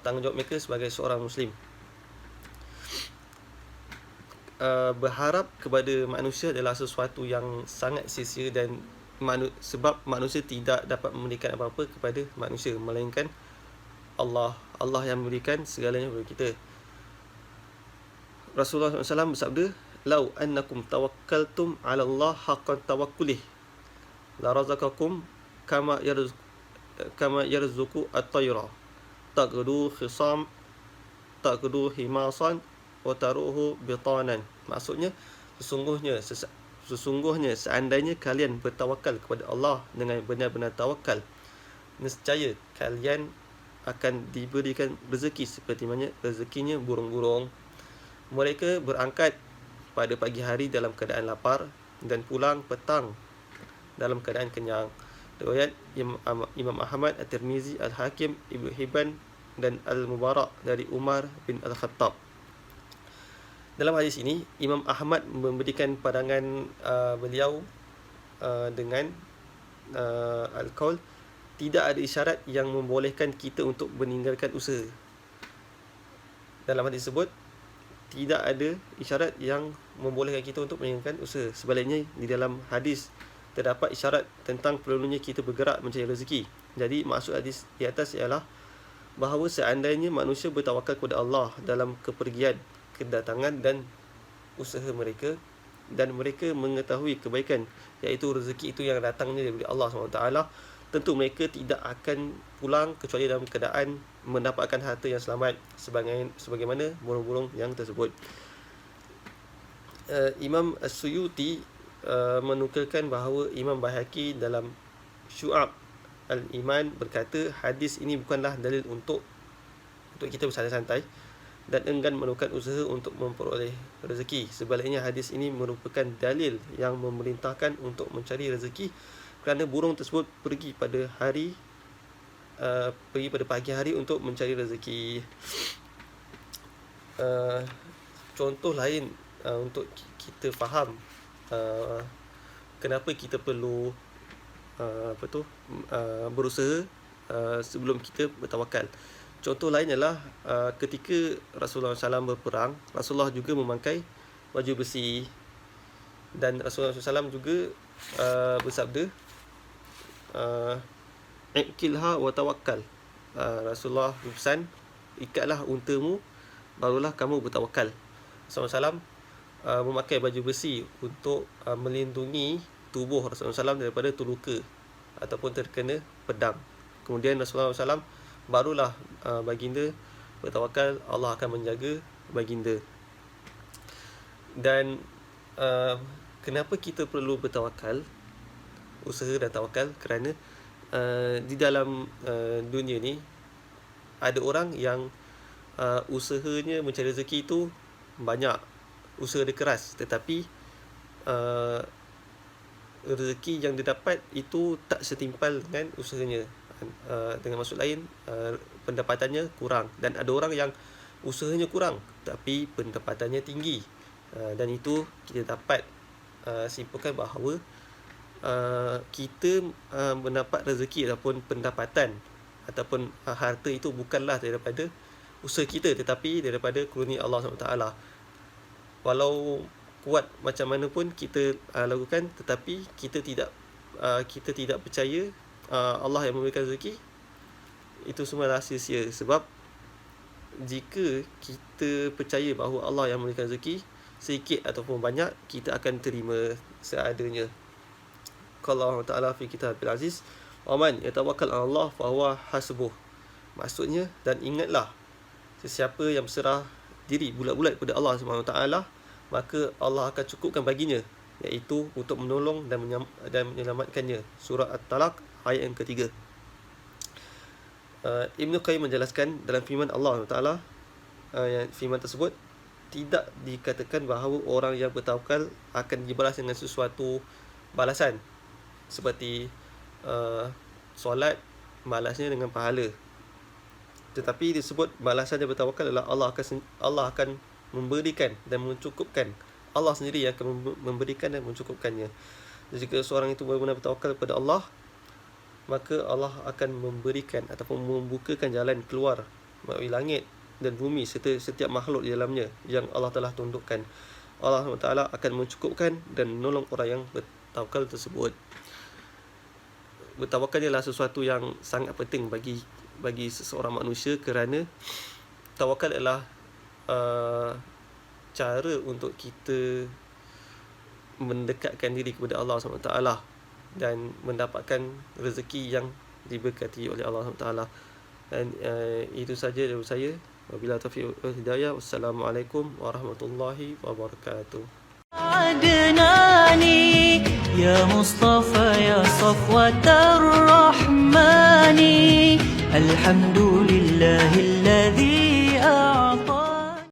tanggungjawab mereka sebagai seorang Muslim. Berharap kepada manusia adalah sesuatu yang sangat sia-sia, dan sebab manusia tidak dapat memberikan apa-apa kepada manusia, melainkan Allah yang memberikan segalanya kepada kita. Rasulullah SAW bersabda, "Lau annakum tawakkaltum 'ala Allah haqqan tawakkulih la razaqakum kama yarzuqu at-tayra taqdu himasan wa taruhu bitanan." Maksudnya, sesungguhnya seandainya kalian bertawakal kepada Allah dengan benar-benar tawakal, nescaya kalian akan diberikan rezeki seperti mana rezekinya burung-burung. Mereka berangkat pada pagi hari dalam keadaan lapar dan pulang petang dalam keadaan kenyang. Riwayat Imam Ahmad, At-Tirmizi, Al-Hakim, Ibn Hibban dan Al-Mubarak dari Umar bin Al-Khattab. Dalam hadis ini, Imam Ahmad memberikan pandangan beliau dengan al-qaul, tidak ada isyarat yang membolehkan kita untuk meninggalkan usaha. Dalam hadis tersebut, tidak ada isyarat yang membolehkan kita untuk meninggalkan usaha. Sebaliknya, di dalam hadis terdapat isyarat tentang perlunya kita bergerak mencari rezeki. Jadi maksud hadis di atas ialah bahawa seandainya manusia bertawakal kepada Allah dalam kepergian, kedatangan dan usaha mereka, dan mereka mengetahui kebaikan, iaitu rezeki itu yang datangnya daripada Allah SWT, tentu mereka tidak akan pulang kecuali dalam keadaan mendapatkan harta yang selamat, sebagaimana burung-burung yang tersebut. Imam As-Suyuti menukilkan bahawa Imam Baihaqi dalam Syu'ab Al-Iman berkata, hadis ini bukanlah dalil untuk kita bersantai-santai dan enggan melakukan usaha untuk memperoleh rezeki. Sebaliknya, hadis ini merupakan dalil yang memerintahkan untuk mencari rezeki, kerana burung tersebut pergi pada pagi hari untuk mencari rezeki. Contoh lain untuk kita faham kenapa kita perlu berusaha sebelum kita bertawakal. Contoh lain adalah ketika Rasulullah SAW berperang, Rasulullah juga memakai baju besi, dan Rasulullah SAW juga bersabda, "Ikilha wa tawakkal." Rasulullah berpesan, ikatlah untamu, barulah kamu bertawakal. Rasulullah SAW memakai baju besi untuk melindungi tubuh Rasulullah SAW daripada terluka ataupun terkena pedang. Kemudian Rasulullah SAW barulah baginda bertawakal, Allah akan menjaga baginda. Dan kenapa kita perlu bertawakal, usaha dan tawakal? Kerana di dalam dunia ni ada orang yang usahanya mencari rezeki itu banyak, usaha dia keras, tetapi rezeki yang dia dapat itu tak setimpal dengan usahanya. Dengan maksud lain, pendapatannya kurang. Dan ada orang yang usahanya kurang tapi pendapatannya tinggi, dan itu kita dapat simpulkan bahawa kita mendapat rezeki ataupun pendapatan ataupun harta itu bukanlah daripada usaha kita, tetapi daripada kurnia Allah SWT. Walau kuat macam mana pun kita lakukan, tetapi kita tidak percaya Allah yang memberikan rezeki, itu semua sia-sia. Sebab jika kita percaya bahawa Allah yang memberikan rezeki, sedikit ataupun banyak, kita akan terima seadanya. Qala Allah Ta'ala fi kitabil aziz, "Wa man yatawakkal 'ala Allah fa huwa hasbuh." Maksudnya, dan ingatlah, sesiapa yang berserah diri bulat-bulat kepada Allah SWT, maka Allah akan cukupkan baginya, iaitu untuk menolong dan menyelamatkannya. Surah At-Talaq ayat yang ketiga. Ibn Qayyim menjelaskan dalam firman Allah Ta'ala, firman tersebut tidak dikatakan bahawa orang yang bertawakal akan dibalas dengan sesuatu balasan seperti solat, balasnya dengan pahala, tetapi disebut balasan yang bertawakal adalah Allah akan memberikan dan mencukupkan. Allah sendiri yang akan memberikan dan mencukupkannya. Jika seorang itu benar-benar bertawakal kepada Allah, maka Allah akan memberikan ataupun membukakan jalan keluar melalui langit dan bumi serta setiap makhluk di dalamnya yang Allah telah tundukkan. Allah SWT akan mencukupkan dan menolong orang yang bertawakal tersebut. Bertawakal ialah sesuatu yang sangat penting bagi seseorang manusia, kerana tawakal adalah cara untuk kita mendekatkan diri kepada Allah SWT dan mendapatkan rezeki yang diberkati oleh Allah SWT. Dan itu saja dari saya. Wabillahi taufiq wal hidayah. Wassalamualaikum warahmatullahi wabarakatuh. عدناني يا مصطفى يا صفوة الرحمن الحمد لله الذي